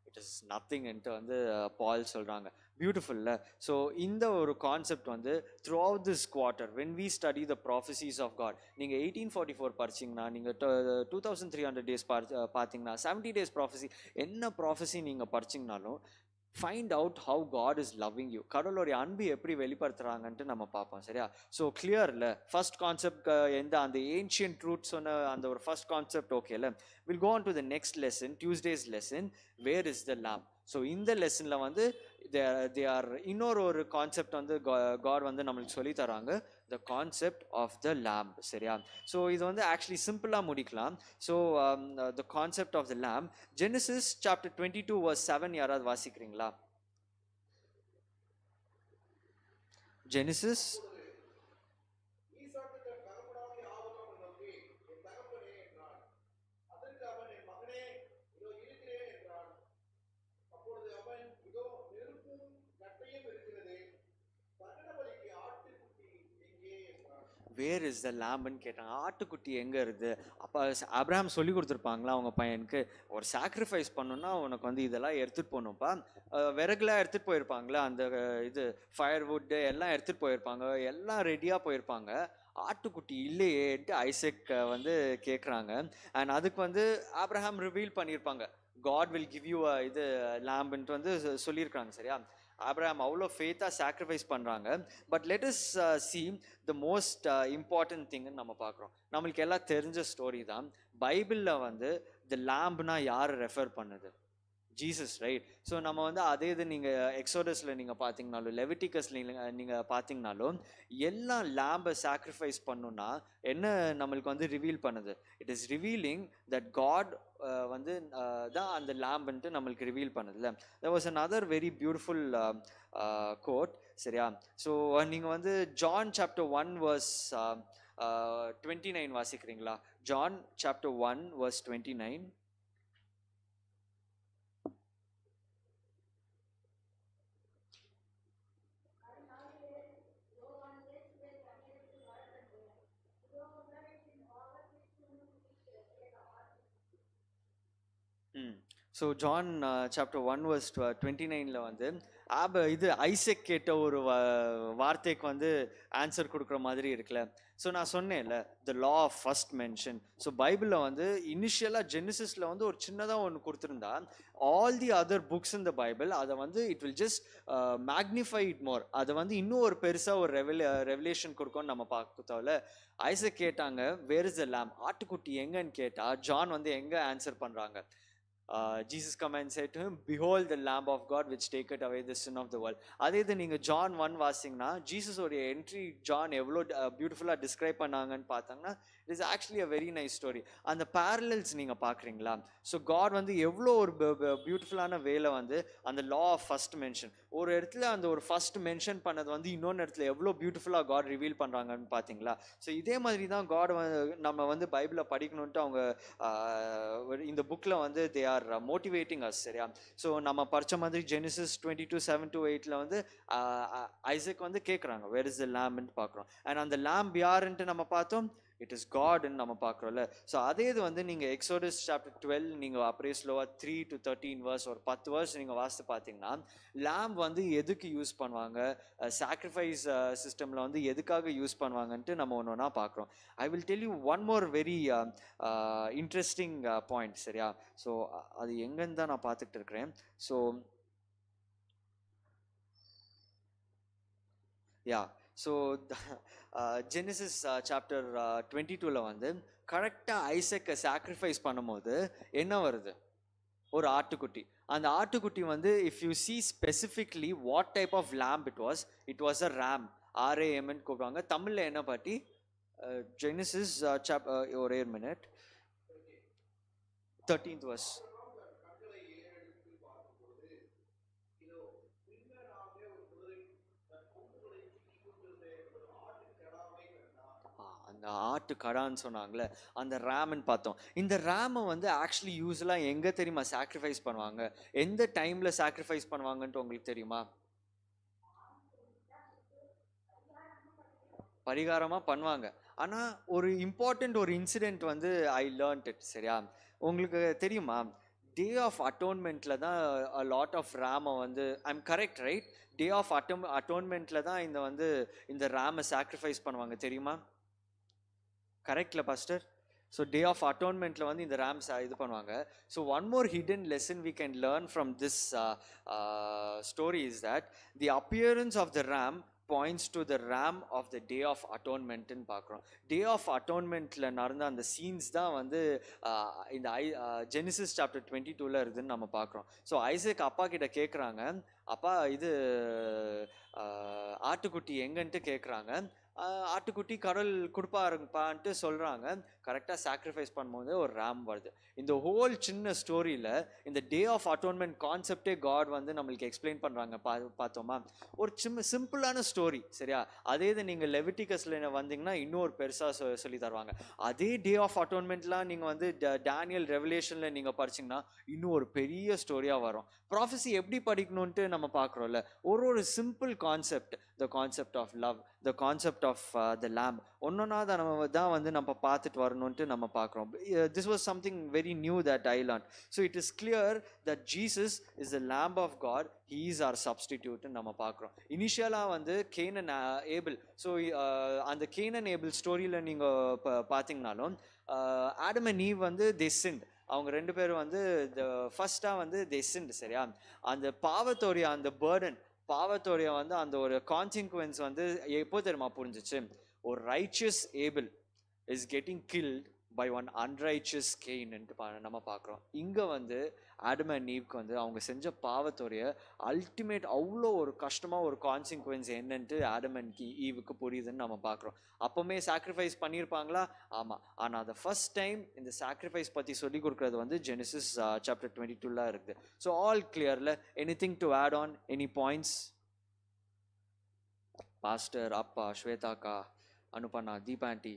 [SPEAKER 1] இட் இஸ் நத்திங்ன்ட்டு வந்து பால் சொல்கிறாங்க. பியூட்டிஃபுல்ல. ஸோ இந்த ஒரு கான்செப்ட் வந்து throughout this quarter when we study the prophecies of God, நீங்கள் 1844 படிச்சிங்கன்னா, நீங்கள் 2300 டேஸ் பார்த்தீங்கன்னா, 70 டேஸ் ப்ராஃபஸி, என்ன ப்ராஃபஸி நீங்கள் படிச்சிங்கனாலும் find out how God is loving you, கடவுளுடைய அன்பு எப்படி வெளிப்படுத்துறாங்கன்ட்டு நம்ம பார்ப்போம். சரியா, ஸோ கிளியர்ல ஃபர்ஸ்ட் கான்செப்ட் எந்த அந்த ஏன்ஷியன்ட் ட்ரூத் சொன்ன அந்த ஒரு ஃபர்ஸ்ட் கான்செப்ட் ஓகேல. Will go on to the next lesson, Tuesday's lesson, where is the lamb. So இந்த லெசனில் வந்து தே ஆர் இன்னொரு ஒரு கான்செப்ட் வந்து காட் வந்து நம்மளுக்கு சொல்லி தராங்க, the concept of the lamb. சரியா, ஸோ இது வந்து ஆக்சுவலி சிம்பிளாக முடிக்கலாம். So the concept of the lamb, Genesis chapter 22 verse 7 யாராவது வாசிக்கிறீங்களா? ஜெனிசிஸ் வேர் இஸ் த லேம்ப்னு கேட்டாங்க. ஆட்டுக்குட்டி எங்கே இருக்குது? அப்போ ஆப்ரஹாம் சொல்லி கொடுத்துருப்பாங்களா அவங்க பையனுக்கு, ஒரு சாக்ரிஃபைஸ் பண்ணணுன்னா உனக்கு வந்து இதெல்லாம் எடுத்துகிட்டு போகணும்ப்பா, விறகுலாம் எடுத்துகிட்டு போயிருப்பாங்களா, அந்த இது ஃபயர்வுட்டு எல்லாம் எடுத்துகிட்டு போயிருப்பாங்க, எல்லாம் ரெடியாக போயிருப்பாங்க, ஆட்டுக்குட்டி இல்லையேன்ட்டு ஐசக் வந்து கேட்குறாங்க. அண்ட் அதுக்கு வந்து ஆப்ரஹாம் ரிவீல் பண்ணியிருப்பாங்க, காட் வில் கிவ் யூ இது லேம்புன்ட்டு வந்து சொல்லியிருக்காங்க. சரியா, ஆப்ரஹாம் அவ்வளோ ஃபேத்தாக சாக்ரிஃபைஸ் பண்ணுறாங்க. But let us see the most important திங்னு நம்ம பார்க்குறோம். நம்மளுக்கு எல்லாம் தெரிஞ்ச ஸ்டோரி தான். பைபிளில் வந்து த லேம்ப்னா யார் ரெஃபர் பண்ணுது? Jesus, right? ஸோ நம்ம வந்து அதே இது நீங்கள் எக்ஸோடஸில் நீங்கள் பார்த்தீங்கனாலும் லெவிட்டிகஸில் நீங்கள் பார்த்தீங்கனாலும் எல்லாம் லேம்பை சாக்ரிஃபைஸ் பண்ணுன்னா என்ன நம்மளுக்கு வந்து ரிவீல் பண்ணுது? It is revealing that God வந்து தான் அந்த லேம்புன்ட்டு நம்மளுக்கு ரிவீல் பண்ணுதுல்ல. there was another very beautiful quote. சரியா, ஸோ நீங்கள் வந்து ஜான் சாப்டர் 1 verse 29 வாசிக்கிறீங்களா? John chapter 1 verse 29. So John chapter 1 verse 29ல் வந்து இது ஐசக் கேட்ட ஒரு வார்த்தைக்கு வந்து ஆன்சர் கொடுக்குற மாதிரி இருக்குல்ல. ஸோ நான் சொன்னேன்ல, the law of first mention. So பைபிளில் வந்து இனிஷியலாக ஜெனிசிஸில் வந்து ஒரு சின்னதாக ஒன்று கொடுத்துருந்தா, all the other books in the Bible அதை வந்து it will just magnify it more, அதை வந்து இன்னும் ஒரு பெருசாக ஒரு ரெவலேஷன் கொடுக்கும்னு நம்ம பார்க்கல. ஐசக் கேட்டாங்க, வேர் இஸ் த லேம்ப், ஆட்டுக்குட்டி எங்கன்னு கேட்டால் ஜான் வந்து எங்கே ஆன்சர் பண்ணுறாங்க? Jesus come and said to him, behold the lamb of God which taketh away the sin of the world. அதே இது நீங்கள் ஜான் 1 வாசிங்கன்னா ஜீசஸ் உடைய என்ட்ரி ஜான் எவ்வளோ பியூட்டிஃபுல்லாக டிஸ்கிரைப் பண்ணாங்கன்னு பார்த்தாங்கன்னா it is actually a very nice story. அந்த parallels நீங்கள் பார்க்குறீங்களா? ஸோ காட் வந்து எவ்வளோ ஒரு பியூட்டிஃபுல்லான வேலை வந்து அந்த லா ஆஃப் ஃபர்ஸ்ட் மென்ஷன், ஒரு இடத்துல அந்த ஒரு ஃபர்ஸ்ட் மென்ஷன் பண்ணது வந்து இன்னொன்று இடத்துல எவ்வளோ பியூட்டிஃபுல்லாக காட் ரிவீல் பண்ணுறாங்கன்னு பார்த்தீங்களா? ஸோ இதே மாதிரி தான் காட் நம்ம வந்து பைபிளை படிக்கணுன்ட்டு அவங்க இந்த புக்கில் வந்து தே ஆர் மோட்டிவேட்டிங் அஸ். சரியா? ஸோ நம்ம படித்த மாதிரி ஜெனிசிஸ் 22:7-8 வந்து ஐசக் வந்து கேட்குறாங்க வேர் இஸ் த லேம்ப்னு பார்க்குறோம். அண்ட் அந்த லேம்ப் யாருன்ட்டு நம்ம பார்த்தோம், இட் இஸ் காட்ன்னு நம்ம பார்க்குறோம்ல. ஸோ அதே இது வந்து நீங்கள் எக்ஸோடஸ் சாப்டர் 12 நீங்கள் அப்படியே ஸ்லோவாக 3-13 verse ஒரு 10 verse நீங்கள் வாசித்து பார்த்தீங்கன்னா லேம்ப் வந்து எதுக்கு யூஸ் பண்ணுவாங்க, சாக்ரிஃபைஸ் சிஸ்டமில் வந்து எதுக்காக யூஸ் பண்ணுவாங்கன்ட்டு நம்ம ஒன்று ஒன்றா பார்க்குறோம். I will tell you one more very interesting point. சரியா? ஸோ அது எங்கன்னு தான் நான் பார்த்துட்டு இருக்கிறேன். So yeah so Genesis chapter 22ல வந்து கரெக்டாக ஐசக்கை சாக்ரிஃபைஸ் பண்ணும்போது என்ன வருது, ஒரு ஆட்டுக்குட்டி. அந்த ஆட்டுக்குட்டி வந்து if you see specifically what type of lamb it was a ram. RAM கூப்பிடுவாங்க. தமிழில் என்ன பாட்டி? ஜெனிசிஸ் ஒரே மினிட் 13th verse. அந்த ஆட்டு கடான்னு சொன்னாங்களே அந்த ரேம்னு பார்த்தோம். இந்த ரேமை வந்து ஆக்சுவலி யூஸ்வலாக எங்கே தெரியுமா சாக்ரிஃபைஸ் பண்ணுவாங்க, எந்த டைமில் சாக்ரிஃபைஸ் பண்ணுவாங்கன்ட்டு உங்களுக்கு தெரியுமா? பரிகாரமாக பண்ணுவாங்க. ஆனால் ஒரு இம்பார்ட்டண்ட் ஒரு இன்சிடெண்ட் வந்து ஐ லேர்ன்ட் இட். சரியா? உங்களுக்கு தெரியுமா, டே ஆஃப் அட்டோன்மெண்ட்டில் தான் லாட் ஆஃப் ரேமை வந்து I'm correct right? Day of அட்டோன்மெண்ட்டில் தான் இந்த ரேமை சாக்ரிஃபைஸ் பண்ணுவாங்க தெரியுமா? கரெக்ட்ல பாஸ்டர்? ஸோ டே ஆஃப் அட்டோன்மெண்ட்டில் வந்து இந்த ரேம்ஸ் இது பண்ணுவாங்க. So one more hidden lesson we can learn from this story is that the appearance of the ram points to the ram of the day of அட்டோன்மெண்ட்னு பார்க்குறோம். Day of அட்டோன்மெண்ட்டில் நடந்த அந்த scenes தான் வந்து இந்த ஜெனிசிஸ் சாப்டர் 22ல இருக்குதுன்னு நம்ம பார்க்குறோம். ஸோ ஐசக் அப்பா கிட்ட கேட்குறாங்க, அப்பா இது ஆட்டுக்குட்டி எங்கன்ட்டு கேட்குறாங்க. ஆட்டுக்குட்டி கடல் கொடுப்பாருப்பான்ட்டு சொல்கிறாங்க. கரெக்டாக சாக்ரிஃபைஸ் பண்ணும்போது ஒரு ரேம் வருது. இந்த ஹோல் சின்ன ஸ்டோரியில் இந்த டே ஆஃப் அட்டோன்மெண்ட் கான்செப்டே காட் வந்து நம்மளுக்கு எக்ஸ்பிளைன் பண்ணுறாங்க. பார்த்தோமா? ஒரு சிம்பிளான ஸ்டோரி. சரியா? அதே இது நீங்கள் லெவிட்டிகஸில் வந்தீங்கன்னா இன்னொரு பெருசாக சொல்லி தருவாங்க. அதே டே ஆஃப் அட்டோன்மெண்ட்லாம் நீங்கள் வந்து டேனியல் ரெவலேஷனில் நீங்கள் படிச்சிங்கன்னா இன்னும் ஒரு பெரிய ஸ்டோரியாக வரும். ப்ராஃபஸி எப்படி படிக்கணுன்ட்டு நம்ம பார்க்குறோம்ல, ஒரு simple concept, the concept of love, the concept of the lamb ஒன்னொன்னா தான் வந்து நம்ம பார்த்துட்டு வரணுன்ட்டு நம்ம பார்க்குறோம். This was something very new that I learned. So it is clear that Jesus is the lamb of God, he is our சப்ஸ்டிடியூட்னு நம்ம பார்க்குறோம். இனிஷியலாக வந்து கேனன் ஏபிள். ஸோ அந்த கேனன் ஏபிள் ஸ்டோரியில் நீங்கள் பார்த்தீங்கனாலும் ஆடம் அண்ட் ஈவ் வந்து தே சின்ட். அவங்க ரெண்டு பேரும் வந்து ஃபர்ஸ்டாக வந்து தே சின்ட். சரியா? அந்த பாவத்தோடைய அந்த பேர்டன், பாவத்தோடைய வந்து அந்த ஒரு கான்சிக்வன்ஸ் வந்து எப்போ தெரியுமா புரிஞ்சிச்சு? ஒரு righteous Abel is getting killed by one unrighteous கெயின்ட்டு நம்ம பார்க்குறோம். இங்கே வந்து ஆடம் அண்ட் ஈவ்க்கு வந்து அவங்க செஞ்ச பாவத்தோடைய அல்டிமேட் அவ்வளோ ஒரு கஷ்டமாக ஒரு கான்சிக்வன்ஸ் என்னன்ட்டு ஆடம் அண்ட் ஈவுக்கு புரியுதுன்னு நம்ம பார்க்குறோம். அப்போவுமே சாக்ரிஃபைஸ் பண்ணியிருப்பாங்களா? ஆமாம். ஆனால் அதை ஃபர்ஸ்ட் டைம் இந்த சாக்ரிஃபைஸ் பற்றி சொல்லி கொடுக்குறது வந்து ஜெனிசிஸ் சாப்டர் 22ல இருக்குது. ஸோ ஆல் கிளியர்ல. Anything to add on? Any points? Pastor, அப்பா, ஸ்வேதாக்கா, அனுபண்ணா, தீபா ஆண்டி,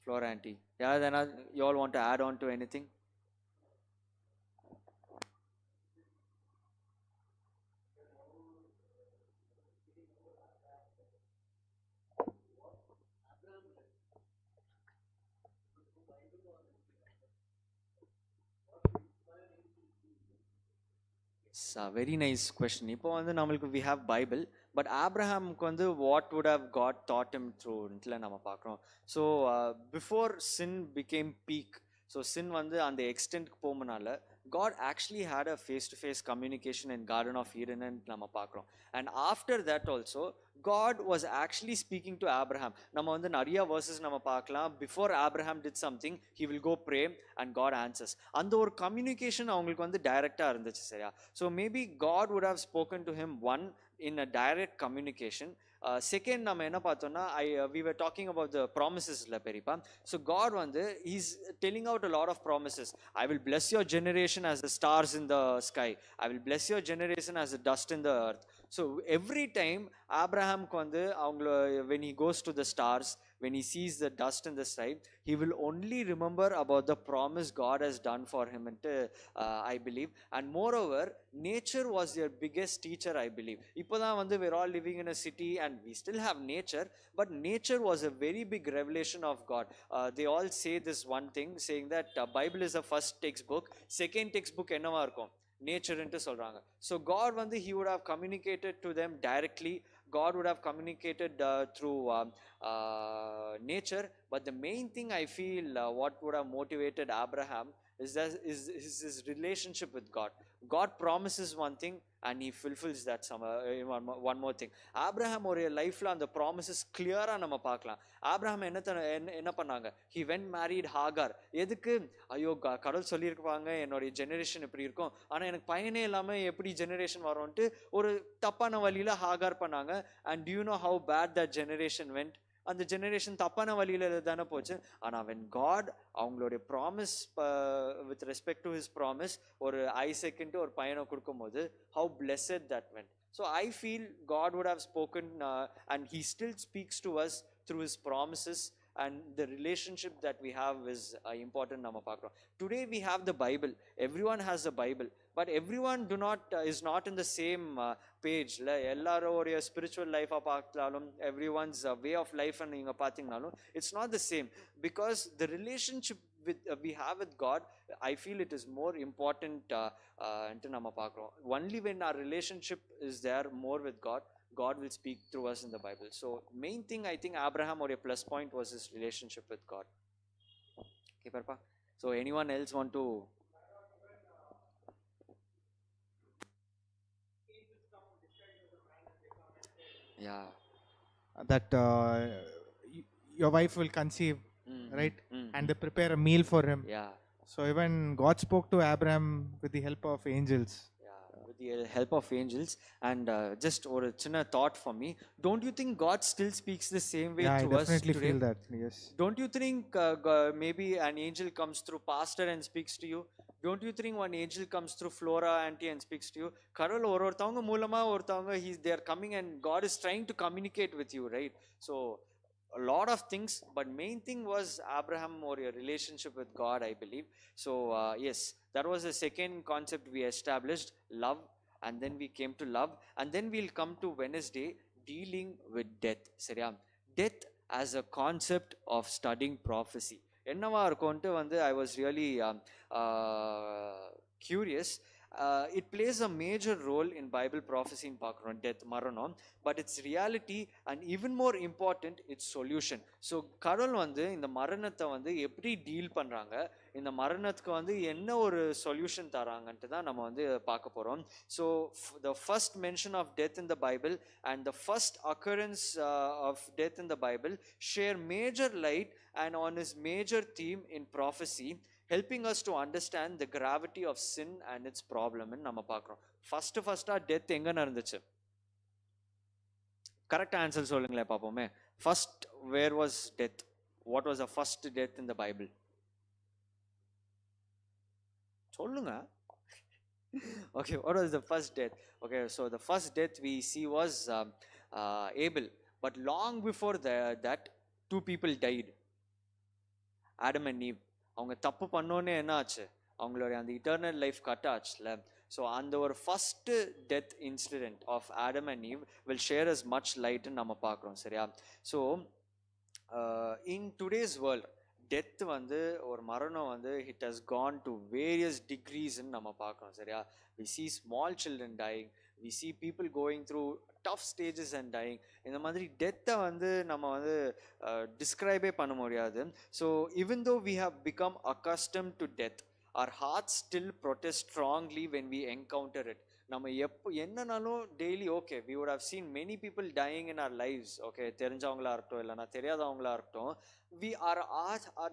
[SPEAKER 1] ஃப்ளோரா ஆண்டி, யாராவது you all want to add on to anything? Very nice question. இப்போ வந்து நம்மளுக்கு வி ஹாவ் பைபிள், பட் ஆப்ரஹாமுக்கு வந்து what would have God taught him த்ரூன்ட்ல நம்ம பார்க்குறோம். So before sin became peak, so sin வந்து அந்த எக்ஸ்டென்ட்க்கு போகும்போனால God actually had a face-to-face communication in Garden of Eden நம்ம பார்க்குறோம். And after that also God was actually speaking to Abraham. நம்ம வந்து நிறைய verses நம்ம பார்க்கலாம். Before Abraham did something, he will go pray and God answers. அந்த ஒரு communication அவங்களுக்கு வந்து டைரக்டாக இருந்துச்சு. சரியா? So maybe God would have spoken to him one in a direct communication. Second நம்ம என்ன பார்த்தோம்னா we were talking about the promises இல்ல பெரியப்பா. ஸோ God வந்து he's telling out a lot of promises. I will bless your generation as the stars in the sky. I will bless your generation as the dust in the earth. So every time ஆப்ரஹாம்க்கு வந்து அவங்கள when he goes to the stars, when he sees the dust in the sky, he will only remember about the promise God has done for him, and I believe. And moreover, nature was their biggest teacher, I believe. இப்போதான் வந்து we're all living in a city and we still have nature, but nature was a very big revelation of God. They all say this one thing, saying that Bible is the first textbook, second textbook என்னவா இருக்கும், நேச்சர்ன்ட்டு சொல்றாங்க. So God வந்து he would have communicated to them directly. God would have communicated through nature. But the main thing I feel what would have motivated Abraham is his relationship with God. God promises one thing and he fulfills that one more thing. Abraham ஒரு லைஃப்ல அந்த promises கிளியரா நம்ம பார்க்கலாம். Abraham என்ன பண்ணாங்க, he went married Hagar. எதுக்கு, ஐயோ கடவுள் சொல்லியிருப்பாங்க என்னுடைய ஜெனரேஷன் இப்படி இருக்கும், ஆனா எனக்கு பையனே இல்லாம எப்படி ஜெனரேஷன் வரும்ட்டு ஒரு தப்பான வழியில ஹாகார் பண்ணாங்க. and do you know how bad that generation went? அந்த ஜெனரேஷன் தப்பான வழியில தானே போச்சு. ஆனா when God அவங்களுடைய promise with respect to his promise ஒரு ஐசெக்ன்ட்டு ஒரு பையனை கொடுக்கும்போது how blessed that went. So I feel God would have spoken and he still speaks to us through his promises, and the relationship that we have is important. நம்ம பார்க்கிறோம் today we have the Bible, everyone has the Bible, but everyone is not in the same page. எல்லாரோடைய spiritual லைஃபா பார்த்தாலும் everyone's way of life and நீங்க பார்த்தீங்கனாலும் it's not the same, because the relationship we have with God, I feel it is more important ன்ட்டு நம்ம பார்க்கிறோம். only when our relationship is there more with God will speak through us in the Bible. So main thing I think Abraham or a plus point was his relationship with God. Okay, Parpa. So anyone else want to? Yeah.
[SPEAKER 3] That your wife will conceive, right? And they prepare a meal for him.
[SPEAKER 1] Yeah.
[SPEAKER 3] So even God spoke to Abraham with the help of angels.
[SPEAKER 1] With the help of angels. And just or a chinna thought for me, don't you think God still speaks the same way to us?
[SPEAKER 3] I definitely
[SPEAKER 1] today?
[SPEAKER 3] feel that. Yes.
[SPEAKER 1] Don't you think maybe an angel comes through pastor and speaks to you? Don't you think one angel comes through Flora auntie and speaks to you? கடவுள் ஒருத்தவங்க மூலமா ஒருத்தவங்க they are coming and God is trying to communicate with you, right? So a lot of things, but main thing was Abraham or your relationship with God, I believe. So yes, that was the second concept we established, love. And then we came to love, and then we'll come to Wednesday, dealing with death. சரியா, death as a concept of studying prophecy என்னவா இருக்கும்ட்டு வந்து I was really curious. It plays a major role in Bible prophecy in பார்க்கிறோம், death, மரணம், but its reality and even more important its solution. So கடவுள் வந்து இந்த மரணத்தை வந்து எப்படி டீல் பண்றாங்க, இந்த மரணத்துக்கு வந்து என்ன ஒரு சொல்யூஷன் தராங்கன்ட்டு தான் நம்ம வந்து பார்க்க போறோம். So the first mention of death in the Bible and the first occurrence of death in the Bible share major light and on his major theme in prophecy, helping us to understand the gravity of sin and its problem ன்னு நம்ம பார்க்கிறோம். ஃபர்ஸ்டா death எங்க நடந்துச்சு? Correct answer சொல்லுங்களேன் பாப்போமே. First where was death? What was the first death in the Bible? சொல்லுங்க. Okay, what was the first death? Okay, so the first death we see was Abel, but long before that two people died, Adam and Eve. அவங்க தப்பு பண்ணோன்னே என்ன ஆச்சு, அவங்களுடைய அந்த eternal life cut ஆச்சுல. So அந்த ஒரு first death incident of Adam and Eve will share us much லைட்னு நம்ம பார்க்குறோம். சரியா, so in today's world death வந்து ஒரு மரணம் வந்து it has gone to various டிக்ரீஸ்ன்னு நம்ம பார்க்குறோம். சரியா, we see small children dying, we see people going through tough stages and dying. இந்த மாதிரி டெத்தை வந்து நம்ம வந்து டிஸ்கிரைபே பண்ண முடியாது. So even though we have become accustomed to death, our hearts still protest strongly when we encounter it. நம்ம என்னன்னாலும் daily okay we would have seen many people dying in our lives. Okay, தெரிஞ்சவங்களா இருக்கட்டும் இல்லைனா தெரியாதவங்களா இருக்கட்டும்,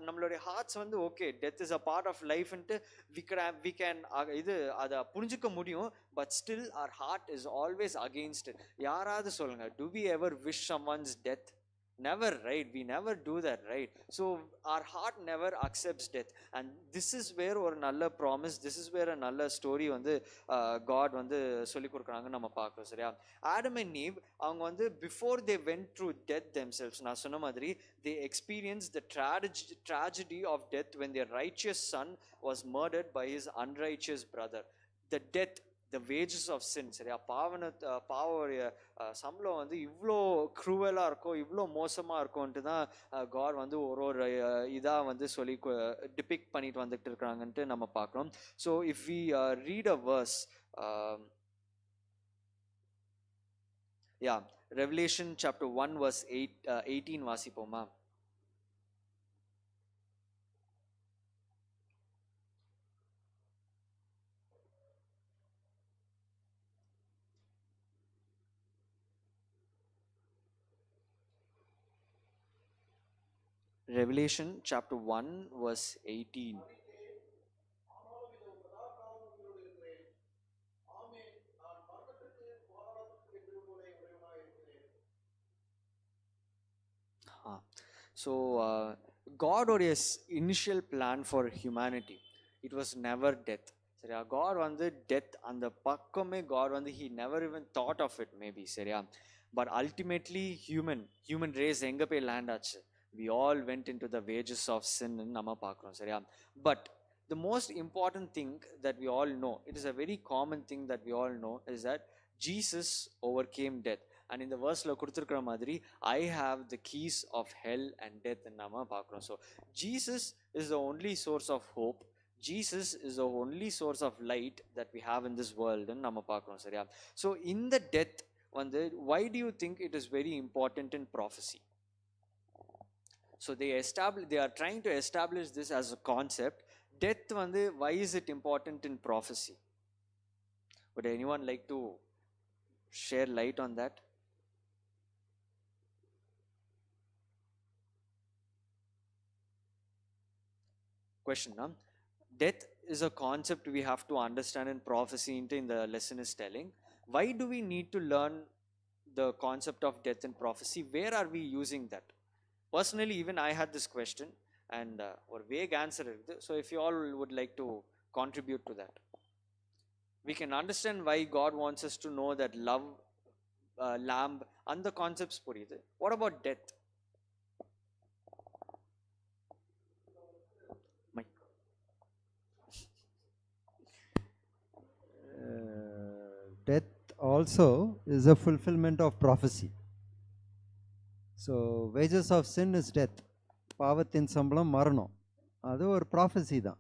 [SPEAKER 1] நம்மளுடைய hearts வந்து okay death is a part of லைஃப்ன்ட்டு we can இது அதை புரிஞ்சுக்க முடியும். But still our heart is always against it. யாராவது சொல்லுங்க, do we ever wish someone's death? Never, right? We never do that, right? So our heart never accepts death. And this is where ஒரு நல்ல promise, this is where a நல்ல story வந்து God வந்து சொல்லி கொடுக்குறாங்க நம்ம பார்க்கிறோம். சரியா? Adam and Eve அவங்க வந்து before they went through death themselves, நான் சொன்ன மாதிரி they experienced the tragedy of death when their righteous son was murdered by his unrighteous brother. The death, the wages of sin, சரியா? பாவோடைய சம்பளம் வந்து இவ்வளோ க்ரூவலாக இருக்கும், இவ்வளோ மோசமாக இருக்கும்ன்ட்டு தான் காட் வந்து ஒரு இதாக வந்து சொல்லி டிபிக் பண்ணிட்டு வந்துட்டு இருக்கிறாங்கன்ட்டு நம்ம பார்க்குறோம். So if we read a verse, Revelation chapter 1 verse 18 வாசிப்போமா? Revelation chapter 1 verse 18. So God or his initial plan for humanity, it was never death. சரியா? God வந்து death அந்த பக்கமே God வந்து he never even thought of it maybe. சரியா? But ultimately human race எங்க போய் land ஆச்சு? We all went into the wages of sin ன்னு நம்ம பார்க்கிறோம். சரியா? But the most important thing that we all know, it is a very common thing that we all know, is that Jesus overcame death. And in the verse கொடுத்துருக்கிற மாதிரி I have the keys of hell and death நம்ம பார்க்குறோம். So Jesus is the only source of hope. Jesus is the only source of light that we have in this world ன்னு நம்ம பார்க்குறோம். சரியா? So இந்த death வந்து why do you think it is very important in prophecy? So they are trying to establish this as a concept. Death வந்து why is it important in prophecy? Would anyone like to share light on that? Question. Death is a concept we have to understand in prophecy in the lesson is telling. Why do we need to learn the concept of death in prophecy? Where are we using that? Personally, even I had this question and or vague answer. So if you all would like to contribute to that, we can understand why God wants us to know that love, lamb and the concepts puriyudhu. What about death?
[SPEAKER 2] Death also is a fulfillment of prophecy. So wages of sin is death. பாவத்தின் சம்பளம் மரணம். அது ஒரு prophecy தான்.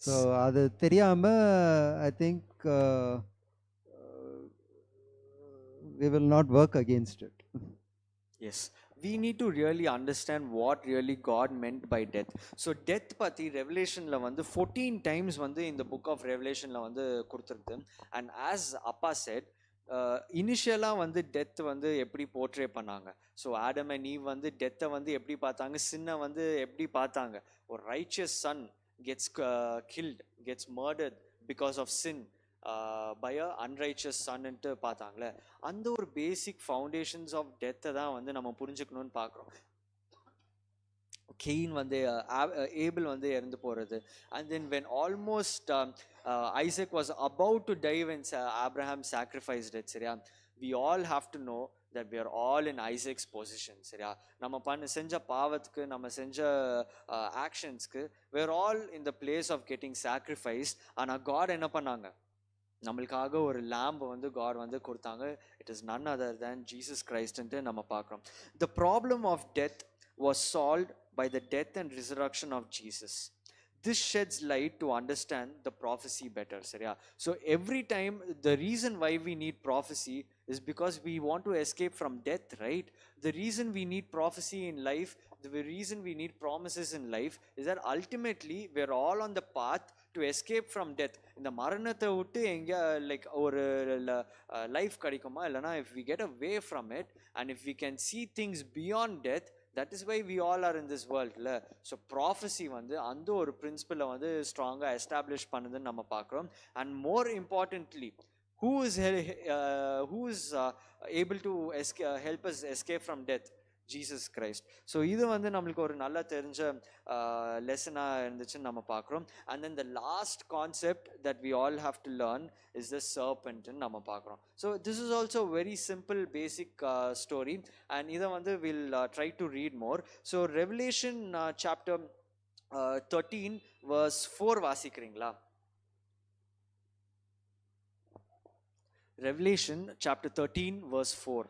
[SPEAKER 2] So அது தெரியாமல் I think we will not work against it.
[SPEAKER 1] Yes, we need to really understand what really God meant by death. So death பத்தி ரெவலேஷன்ல வந்து 14 times வந்து இந்த புக் ஆஃப் ரெவலேஷன்ல வந்து கொடுத்துருக்கு. And as அப்பா said, இனிஷியலாக வந்து டெத் வந்து எப்படி போர்ட்ரே பண்ணாங்க. ஸோ ஆடம் அண்ட் ஈவ் வந்து டெத்தை வந்து எப்படி பார்த்தாங்க, சின்னை வந்து எப்படி பார்த்தாங்க. ஒரு righteous son gets killed, gets murdered because of sin by a unrighteous சன்னுட்டு பார்த்தாங்களே. அந்த ஒரு பேசிக் ஃபவுண்டேஷன்ஸ் ஆஃப் டெத்தை தான் வந்து நம்ம புரிஞ்சுக்கணும்னு பார்க்குறோம். கெயின் வந்து ஏபிள் வந்து இறந்து போகிறது. And then when almost Isaac was about to die when Abraham sacrificed it. சரியா? We all have to know that we are all in Isaac's position. சரியா? நம்ம செஞ்ச பாவத்துக்கு, நம்ம செஞ்ச ஆக்ஷன்ஸ்க்கு we are all in the place of getting sacrificed. ஆனால் God என்ன பண்ணாங்க, நம்மளுக்காக ஒரு lamb வந்து God வந்து கொடுத்தாங்க. It is none other than Jesus Christ ன்ட்டு நம்ம பார்க்குறோம். The problem of death was solved by the death and resurrection of Jesus. This sheds light to understand the prophecy better. சரியா? So every time, the reason why we need prophecy is because we want to escape from death, right? The reason we need prophecy in life, the reason we need promises in life is that ultimately we're all on the path to escape from death. இந்த மரணத்தை விட்டு எங்க like ஒரு life கிடைக்குமா, இல்லைனா if we get away from it and if we can see things beyond death, that is why we all are in this world. So prophecy வந்து அந்த ஒரு பிரின்சிபலை வந்து ஸ்ட்ராங்காக எஸ்டாப்ளிஷ் பண்ணுதுன்னு நம்ம பார்க்குறோம். And more importantly, who is able to help us escape from death? Jesus Christ. So இது வந்து நம்மளுக்கு ஒரு நல்லா தெரிஞ்ச லெசனாக இருந்துச்சுன்னு நம்ம பார்க்குறோம். And then the last concept that we all have to learn is the சர்பென்ட்னு நம்ம பார்க்குறோம். So this is also very simple basic story and இதை வந்து will try to read more. So Revelation chapter 13 verse 4 வாசிக்கிறீங்களா? Revelation chapter 13 verse 4.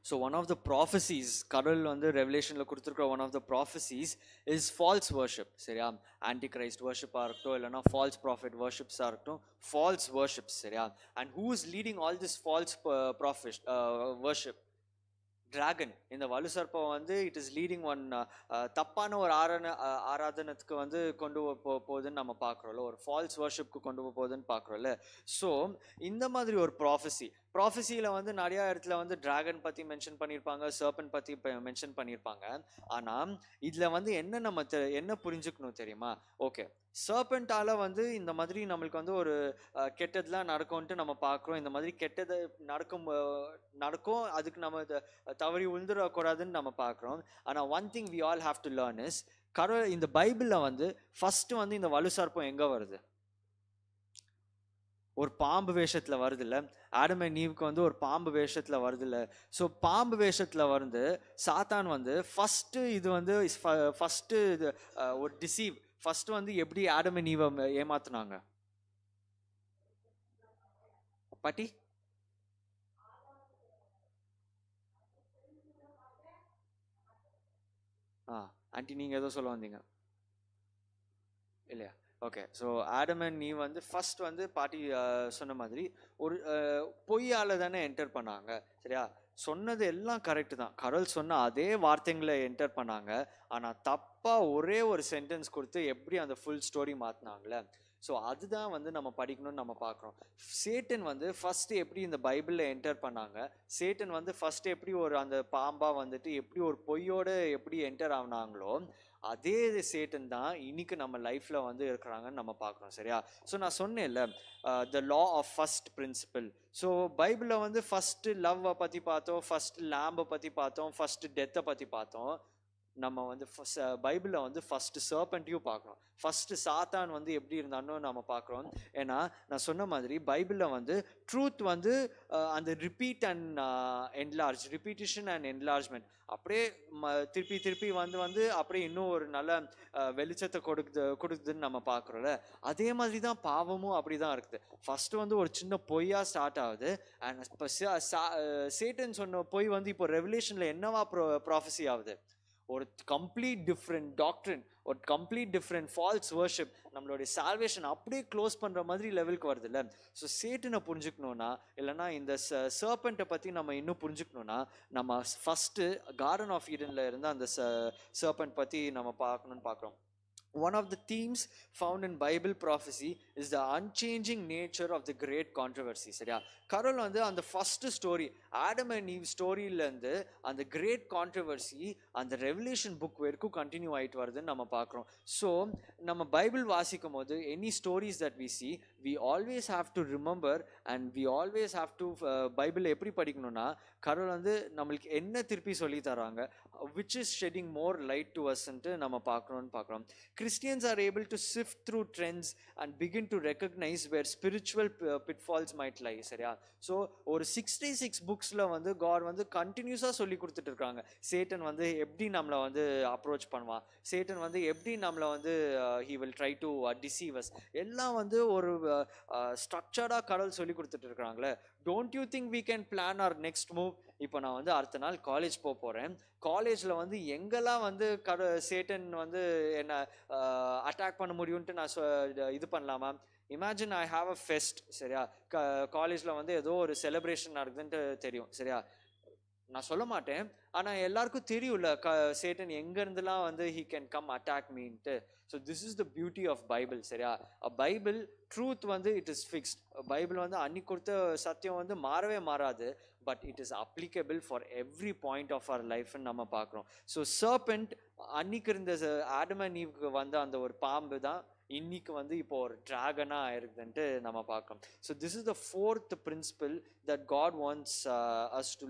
[SPEAKER 1] So one of the prophecies கடவுள் வந்து ரெவலேஷன்ல கொடுத்துருக்கிற one of the prophecies is false worship. சரியா? antichrist worship இருக்கட்டும், இல்லைன்னா false prophet worships இருக்கட்டும், false worships. சரியா? and who is leading all this false prophet worship? Dragon. இந்த வலு சர்ப்பம் வந்து இட் இஸ் லீடிங் ஒன் தப்பான ஒரு ஆராதனத்துக்கு வந்து கொண்டு போகுதுன்னு நம்ம பார்க்குறோம்ல, ஒரு ஃபால்ஸ் வர்ஷிப்க்கு கொண்டு போகுதுன்னு பார்க்குறோம்ல. ஸோ இந்த மாதிரி ஒரு ப்ராஃபஸியில் வந்து நிறையா இடத்துல வந்து டிராகன் பற்றி மென்ஷன் பண்ணியிருப்பாங்க, சர்பன் பற்றி மென்ஷன் பண்ணியிருப்பாங்க. ஆனால் இதில் வந்து என்ன நம்ம என்ன புரிஞ்சுக்கணும் தெரியுமா? ஓகே, சர்பெண்டால வந்து இந்த மாதிரி நம்மளுக்கு வந்து ஒரு கெட்டதெல்லாம் நடக்கும்ன்ட்டு நம்ம பார்க்குறோம். இந்த மாதிரி கெட்டது நடக்கும், அதுக்கு நம்ம தவறி உழுந்துடக்கூடாதுன்னு நம்ம பார்க்குறோம். ஆனால் one thing we all have to learn is, இந்த பைபிளில் வந்து ஃபர்ஸ்ட் வந்து இந்த வலு சர்ப்பம் எங்கே வருது? ஒரு பாம்பு வேஷத்தில் வருது இல்லை? ஆடம் அண்ட் ஈவுக்கு வந்து ஒரு பாம்பு வேஷத்தில் வருது இல்லை? ஸோ பாம்பு வேஷத்தில் வந்து சாத்தான் வந்து ஃபஸ்ட்டு இது வந்து ஃபஸ்ட்டு இது ஒரு டிசீவ். ஃபர்ஸ்ட் வந்து எப்படி ஆடம் அண்ட் ஈவை ஏமாத்துனாங்க? பாட்டி ஆண்டி நீங்கள் ஏதோ சொல்ல வந்தீங்க இல்லையா? Okay, so Adam and eve வந்து ஃபர்ஸ்ட் வந்து பாட்டி சொன்ன மாதிரி ஒரு பொய்யால தானே என்டர் பண்ணாங்க. சரியா? சொன்னது எல்லாம் கரெக்டு தான், கடவுள் சொன்ன அதே வார்த்தைங்களை என்டர் பண்ணாங்க. ஆனால் தப்பாக ஒரே ஒரு சென்டென்ஸ் கொடுத்து எப்படி அந்த ஃபுல் ஸ்டோரி மாற்றினாங்களே. ஸோ அதுதான் வந்து நம்ம படிக்கணும்னு நம்ம பார்க்குறோம். சேட்டன் வந்து ஃபஸ்ட்டு எப்படி இந்த பைபிளில் என்டர் பண்ணாங்க, சேட்டன் வந்து ஃபஸ்ட்டு எப்படி ஒரு அந்த பாம்பாக வந்துட்டு எப்படி ஒரு பொய்யோட எப்படி என்டர் ஆனாங்களோ, அதே சேட்டன் தான் இன்னைக்கு நம்ம லைஃப்ல வந்து இருக்கிறாங்கன்னு நம்ம பார்க்குறோம். சரியா? ஸோ நான் சொன்னேன்ல, the law of first principle. So பைபிளில் வந்து ஃபர்ஸ்ட் லவ்வை பற்றி பார்த்தோம், ஃபர்ஸ்ட் லேம்பை பற்றி பார்த்தோம், ஃபர்ஸ்ட் டெத்தை பற்றி பார்த்தோம். நம்ம வந்து பைபிளில் வந்து ஃபர்ஸ்ட் சர்பெண்ட்டையும் பார்க்குறோம், ஃபர்ஸ்ட் சாத்தான் வந்து எப்படி இருந்தான்னு நம்ம பார்க்குறோம். ஏன்னா நான் சொன்ன மாதிரி பைபிளில் வந்து ட்ரூத் வந்து அந்த repeat and enlarge, repetition and enlargement அப்படியே திருப்பி திருப்பி வந்து அப்படியே இன்னும் ஒரு நல்ல வெளிச்சத்தை கொடுக்குதுன்னு நம்ம பார்க்குறோம்ல. அதே மாதிரி தான் பாவமும் அப்படி தான் இருக்குது. ஃபர்ஸ்ட் வந்து ஒரு சின்ன பொய்யா ஸ்டார்ட் ஆகுது. அண்ட் இப்போ சேட்டன் சொன்ன பொய் வந்து இப்போ ரெவலேஷனில் என்னவா ப்ராஃபஸி ஆகுது? ஒரு கம்ப்ளீட் டிஃப்ரெண்ட் டாக்ட்ரின், ஒரு கம்ப்ளீட் டிஃப்ரெண்ட் ஃபால்ஸ் வர்ஷிப், நம்மளுடைய சால்வேஷன் அப்படியே க்ளோஸ் பண்ணுற மாதிரி லெவலுக்கு வருது இல்லை? ஸோ சேட்டனை புரிஞ்சுக்கணுன்னா, இல்லைனா இந்த சர்பெண்ட்டை பற்றி நம்ம இன்னும் புரிஞ்சுக்கணுன்னா, நம்ம ஃபஸ்ட்டு கார்டன் ஆஃப் ஈடனில் இருந்து அந்த சர்பெண்ட் பற்றி நம்ம பார்க்கணுன்னு பார்க்குறோம். One of the themes found in Bible prophecy is the unchanging nature of the great controversy. சரியா? கடவுள் வந்து அந்த first story Adam and Eve ஸ்டோரியிலேருந்து அந்த கிரேட் கான்ட்ரவர்சி அந்த ரெவலேஷன் புக் வரைக்கும் கண்டினியூ ஆகிட்டு வருதுன்னு நம்ம பார்க்குறோம். ஸோ நம்ம பைபிள் வாசிக்கும் போது any stories that we see, we always have to remember and we always have to Bible எப்படி படிக்கணும்னா, கடவுள் வந்து நம்மளுக்கு என்ன திருப்பி சொல்லி தராங்க, which is shedding more light to us ன்ட்டு நம்ம பார்க்குறோம். Christians are able to sift through trends and begin to recognize where spiritual pitfalls might lie. சரியா? ஸோ ஒரு 66 புக்ஸில் வந்து காட் வந்து கண்டினியூஸாக சொல்லி கொடுத்துட்டு இருக்காங்க. சேட்டன் வந்து எப்படி நம்மளை வந்து அப்ரோச் பண்ணுவான், சேட்டன் வந்து எப்படி நம்மளை வந்து he will try to deceive us, எல்லாம் வந்து ஒரு ஸ்ட்ரக்சர்டாக கடவுள் சொல்லி கொடுத்துட்டு இருக்கிறாங்களே. Don't you think we can plan our next move? இப்போ நான் வந்து அடுத்த நாள் காலேஜ் போகிறேன். காலேஜில் வந்து எங்கெல்லாம் வந்து சேட்டன் வந்து என்னை அட்டாக் பண்ண முடியும்ன்ட்டு நான் இது பண்ணலாமா? Imagine I have a fest. சரியா? காலேஜில் வந்து ஏதோ ஒரு செலிப்ரேஷன் நடக்குதுன்ட்டு தெரியும். சரியா? நான் சொல்ல மாட்டேன், ஆனால் எல்லாருக்கும் தெரியும்ல சேட்டன் எங்கேருந்துலாம் வந்து ஹீ கேன் கம் அட்டாக் மீன்ட்டு. So this is the beauty of Bible. சரியா? பைபிள் ட்ரூத் வந்து இட் இஸ் ஃபிக்ஸ்ட். பைபிள் வந்து அன்னைக்கு கொடுத்த சத்தியம் வந்து மாறவே மாறாது. But it is applicable for every point of our லைஃப்னு நம்ம பார்க்குறோம். ஸோ சர்பெண்ட் அன்னைக்கு இருந்த ஆடம் அண்ட் ஈவ்க்கு வந்து அந்த ஒரு பாம்பு தான் இன்னைக்கு வந்து இப்போ ஒரு டிராகனா ஆயிருக்குதுன்ட்டு நம்ம பார்க்கணும். So this is the fourth principle that God wants us to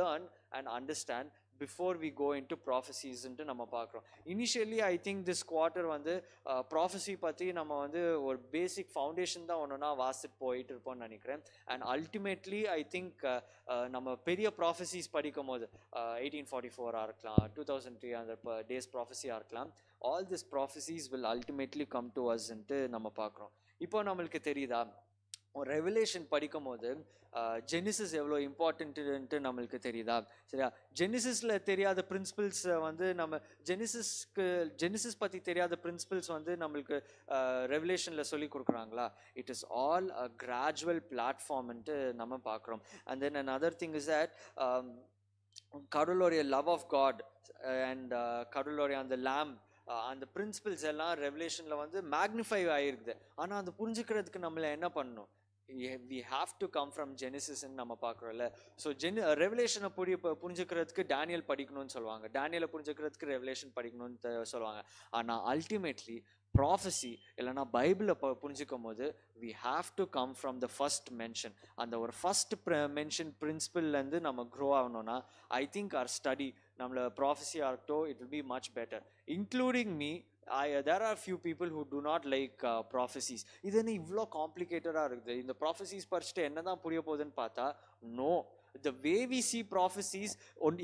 [SPEAKER 1] learn and understand before we go into prophecies ன்ட்டு நம்ம பார்க்குறோம். Initially I think this quarter வந்து ப்ராஃபஸி பற்றி நம்ம வந்து ஒரு பேசிக் ஃபவுண்டேஷன் தான் ஒன்றுனா வாசிட்டு போயிட்டு இருப்போம்னு நினைக்கிறேன். அண்ட் அல்டிமேட்லி ஐ திங்க் நம்ம பெரிய ப்ராஃபஸிஸ் படிக்கும் போது 1844 இருக்கலாம், 2300 days ப்ராஃபஸியாக இருக்கலாம், all these prophecies will ultimately come to us ன்ட்டு நம்ம பார்க்குறோம். இப்போ நம்மளுக்கு தெரியுதா ரெவலேஷன் படிக்கும் போது ஜெனிசிஸ் எவ்வளோ இம்பார்ட்டன்ட்டு நம்மளுக்கு தெரியுதா? சரியா? ஜெனிசிஸில் தெரியாத பிரின்சிபிள்ஸ் வந்து நம்ம ஜெனிசிஸ் பற்றி தெரியாத பிரின்சிபிள்ஸ் வந்து நம்மளுக்கு ரெவலேஷனில் சொல்லி கொடுக்குறாங்களா? It is all a gradual பிளாட்ஃபார்ம்ன்ட்டு நம்ம பார்க்குறோம். And then another thing is that கடவுளுடைய லவ் ஆஃப் காட் அண்ட் கடவுளுடைய அந்த lamb அந்த பிரின்சிபிள்ஸ் எல்லாம் ரெவலேஷனில் வந்து மேக்னிஃபை ஆகிருக்குது. ஆனால் அது புரிஞ்சுக்கிறதுக்கு நம்மளை என்ன பண்ணணும்? we have to come from Genesis ன்னு நம்ம பார்க்குறோம்ல. ஸோ ரெவலேஷனை புரிஞ்சுக்கிறதுக்கு டேனியல் படிக்கணும்னு சொல்லுவாங்க, டேனியலை புரிஞ்சுக்கிறதுக்கு ரெவலேஷன் படிக்கணும்னு சொல்லுவாங்க. ஆனால் அல்டிமேட்லி ப்ராஃபஸி இல்லைனா பைபிளை புரிஞ்சுக்கும் போது we have to come from the first mention. அந்த ஒரு ஃபர்ஸ்ட் மென்ஷன் பிரின்சிபிள்லேருந்து நம்ம க்ரோ ஆகணும்னா ஐ திங்க் our ஸ்டடி நம்மளை ப்ராஃபஸியாக இருக்கட்டும், it will be much better, including me. There are few people who do not like prophecies. இது என்ன இவ்வளோ காம்ப்ளிகேட்டடாக இருக்குது, இந்த ப்ராஃபஸிஸ் படிச்சுட்டு என்ன தான் புரிய போகுதுன்னு பார்த்தா, no. The way we see prophecies,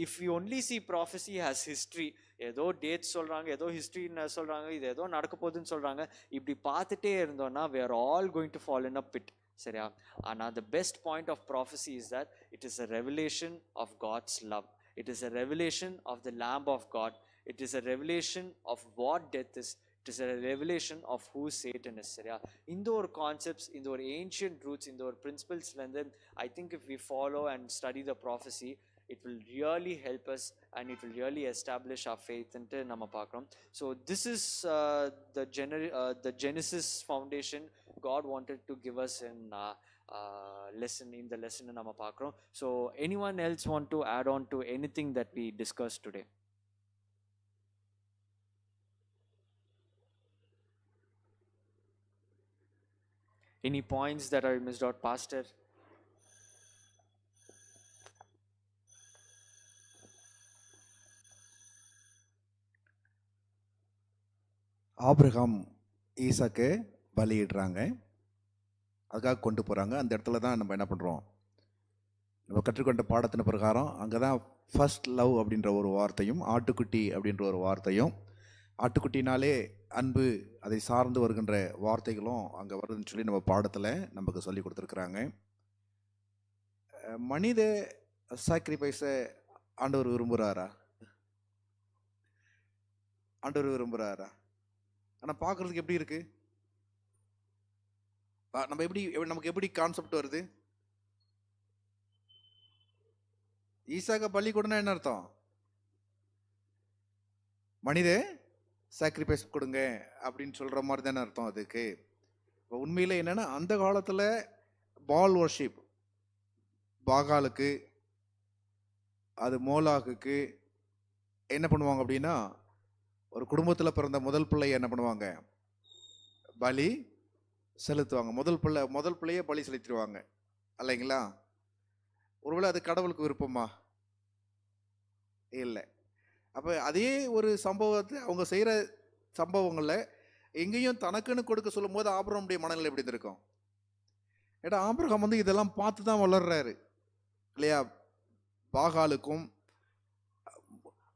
[SPEAKER 1] if we only see prophecy as history, ஏதோ டேட் சொல்கிறாங்க, ஏதோ ஹிஸ்ட்ரின்னு சொல்கிறாங்க, இது ஏதோ நடக்க போகுதுன்னு சொல்கிறாங்க, இப்படி பார்த்துட்டே இருந்தோம்னா we are all going to fall in a pit. சரியா? ஆனால் the best point of prophecy is that it is a revelation of God's love. It is a revelation of the Lamb of God. It is a revelation of what death is. It is a revelation of who Satan is. சரியா? இந்த ஒரு concepts, இந்த ஒரு ancient roots, இந்த ஒரு பிரின்சிபல்ஸ்லேருந்து I think if we follow and study the prophecy, it will really help us and it will really establish our faith ன்ட்டு நம்ம பார்க்குறோம். So this is the Genesis foundation God wanted to give us in lesson, in the lesson நம்ம பார்க்குறோம். So anyone else want to add on to anything that we discussed today? Any points that I missed out, Pastor?
[SPEAKER 4] ஆபிரகாம் ஈசாக்கு பலியிடுறாங்க, அதுக்காக கொண்டு போகிறாங்க. அந்த இடத்துல தான் நம்ம என்ன பண்ணுறோம், நம்ம கற்றுக்கொண்ட பாடத்தின் பிரகாரம் அங்கே தான் ஃபர்ஸ்ட் லவ் அப்படின்ற ஒரு வார்த்தையும், ஆட்டுக்குட்டி அப்படின்ற ஒரு வார்த்தையும், ஆட்டுக்குட்டினாலே அன்பு, அதை சார்ந்து வருகின்ற வார்த்தைகளும் அங்கே வருதுன்னு சொல்லி நம்ம பாடத்தில் நமக்கு சொல்லி கொடுத்துருக்குறாங்க. மனித சாக்ரிஃபைஸை ஆண்டவர் விரும்புகிறாரா? ஆண்டவர் விரும்புகிறாரா? ஆனால் பார்க்குறதுக்கு எப்படி இருக்கு? நமக்கு எப்படி கான்செப்ட் வருது? ஈசாக்க பலி கொடுனா என்ன அர்த்தம்? மனித சாக்ரிஃபைஸ் கொடுங்க அப்படின்னு சொல்கிற மாதிரி தானே அர்த்தம் அதுக்கு. இப்போ உண்மையில் என்னென்னா, அந்த காலத்தில் பால் வர்ஷிப், பாகாலுக்கு, அது மோலாக்குக்கு என்ன பண்ணுவாங்க அப்படின்னா, ஒரு குடும்பத்தில் பிறந்த முதல் பிள்ளையை என்ன பண்ணுவாங்க, பலி செலுத்துவாங்க. முதல் பிள்ளையே பலி செலுத்திடுவாங்க இல்லைங்களா? ஒருவேளை அது கடவுளுக்கு விருப்பமா? இல்லை. அப்போ அதே ஒரு சம்பவத்தை அவங்க செய்கிற சம்பவங்களில் எங்கேயும் தனக்குன்னு கொடுக்க சொல்லும் போது ஆபிரகாமுடைய மனநிலை எப்படி இருக்கும்? ஏன்னா ஆபிரகாம் வந்து இதெல்லாம் பார்த்து தான் வளர்றாரு இல்லையா? பாகாலுக்கும்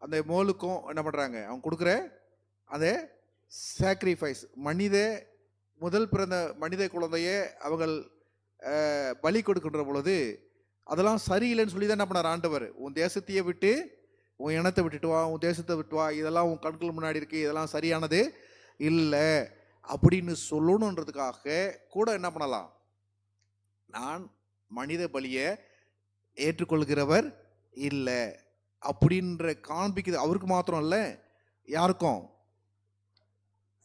[SPEAKER 4] அந்த மோலுக்கும் என்ன பண்ணுறாங்க, அவங்க கொடுக்குற அந்த சாக்ரிஃபைஸ், முதல் பிறந்த மனித குழந்தைய அவங்கள் பலி கொடுக்கின்ற பொழுது அதெல்லாம் சரியில்லைன்னு சொல்லி தான் என்ன பண்ணார் ஆண்டவர், உன் தேசத்தையே விட்டு உன் இனத்தை விட்டுட்டு வா, உன் தேசத்தை விட்டு வா, இதெல்லாம் உன் கண்கள் முன்னாடி இருக்கு, இதெல்லாம் சரியானது இல்லை அப்படின்னு சொல்லணுன்றதுக்காக கூட என்ன பண்ணலாம், நான் மனித பலியை ஏற்றுக்கொள்கிறவர் இல்லை அப்படின்ற காண்பிக்குது. அவருக்கு மாத்திரம் இல்லை, யாருக்கும்,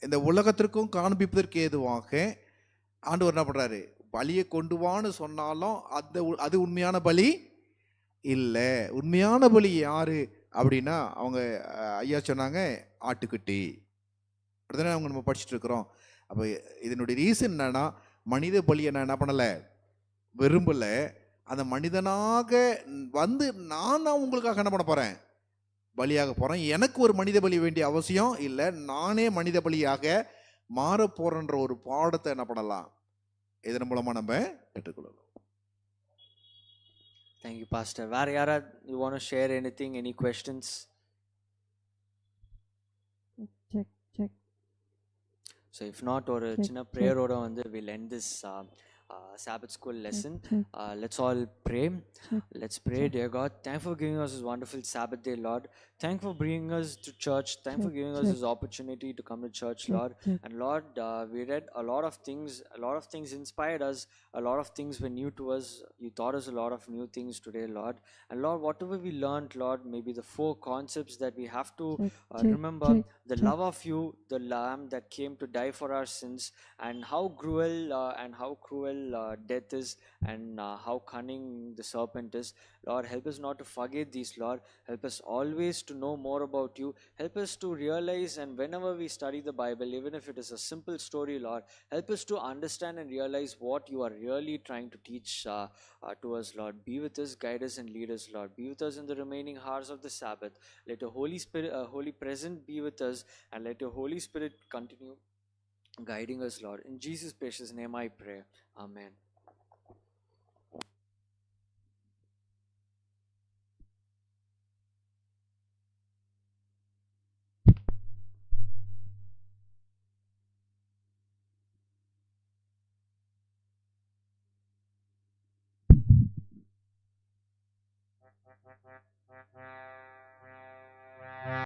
[SPEAKER 4] இந்த உலகத்திற்கும் காண்பிப்பதற்கு ஏதுவாக ஆண்டவர் என்ன பண்றாரு, பலியை கொண்டு வான்னு சொன்னாலும் அது உண்மையான பலி இல்லை. உண்மையான பலி யாரு அப்படின்னா அவங்க ஐயா சொன்னாங்க ஆட்டுக்குட்டி. அப்படிதானே அவங்க நம்ம படிச்சுட்டு இருக்கிறோம். அப்போ இதனுடைய ரீசன் என்னன்னா, மனித பலியை நான் என்ன பண்ணலை, விரும்பலை. அந்த மனிதனாக வந்து நான் தான் உங்களுக்காக என்ன பண்ண போகிறேன், பலியாக போகிறேன். எனக்கு ஒரு மனித பலி வேண்டிய அவசியம் இல்லை. நானே மனித பலியாக மாற போகிறன்ற ஒரு பாடத்தை என்ன பண்ணலாம், இதன் மூலமாக நம்ம பெற்றுக்கொள்ளலாம்.
[SPEAKER 1] Thank you, Pastor. வேற யாராவது you want to share anything, any questions?
[SPEAKER 5] Check.
[SPEAKER 1] So if not, ஒரு சின்ன ப்ரேயரோட வந்து we'll end this Sabbath school lesson. Let's all pray. Let's pray. Dear God, thank for giving us this wonderful Sabbath day, Lord. Thank for bringing us to church. Thank for giving us this opportunity to come to church, Lord. And Lord, we read a lot of things inspired us. A lot of things were new to us. You taught us a lot of new things today, Lord. And Lord, whatever we learned, Lord, maybe the 4 concepts that we have to remember: the love of you, the lamb that came to die for our sins, and how cruel death is, and how cunning the serpent is. Lord, help us not to forget these, Lord. Help us always to know more about you. Help us to realize, and whenever we study the Bible, even if it is a simple story, Lord, help us to understand and realize what you are really trying to teach to us, Lord. Be with us, guide us and lead us, Lord. Be with us in the remaining hours of the Sabbath. Let your Holy Spirit, Holy Presence be with us, and let your Holy Spirit continue guiding us, Lord. In Jesus' precious name I pray. Amen.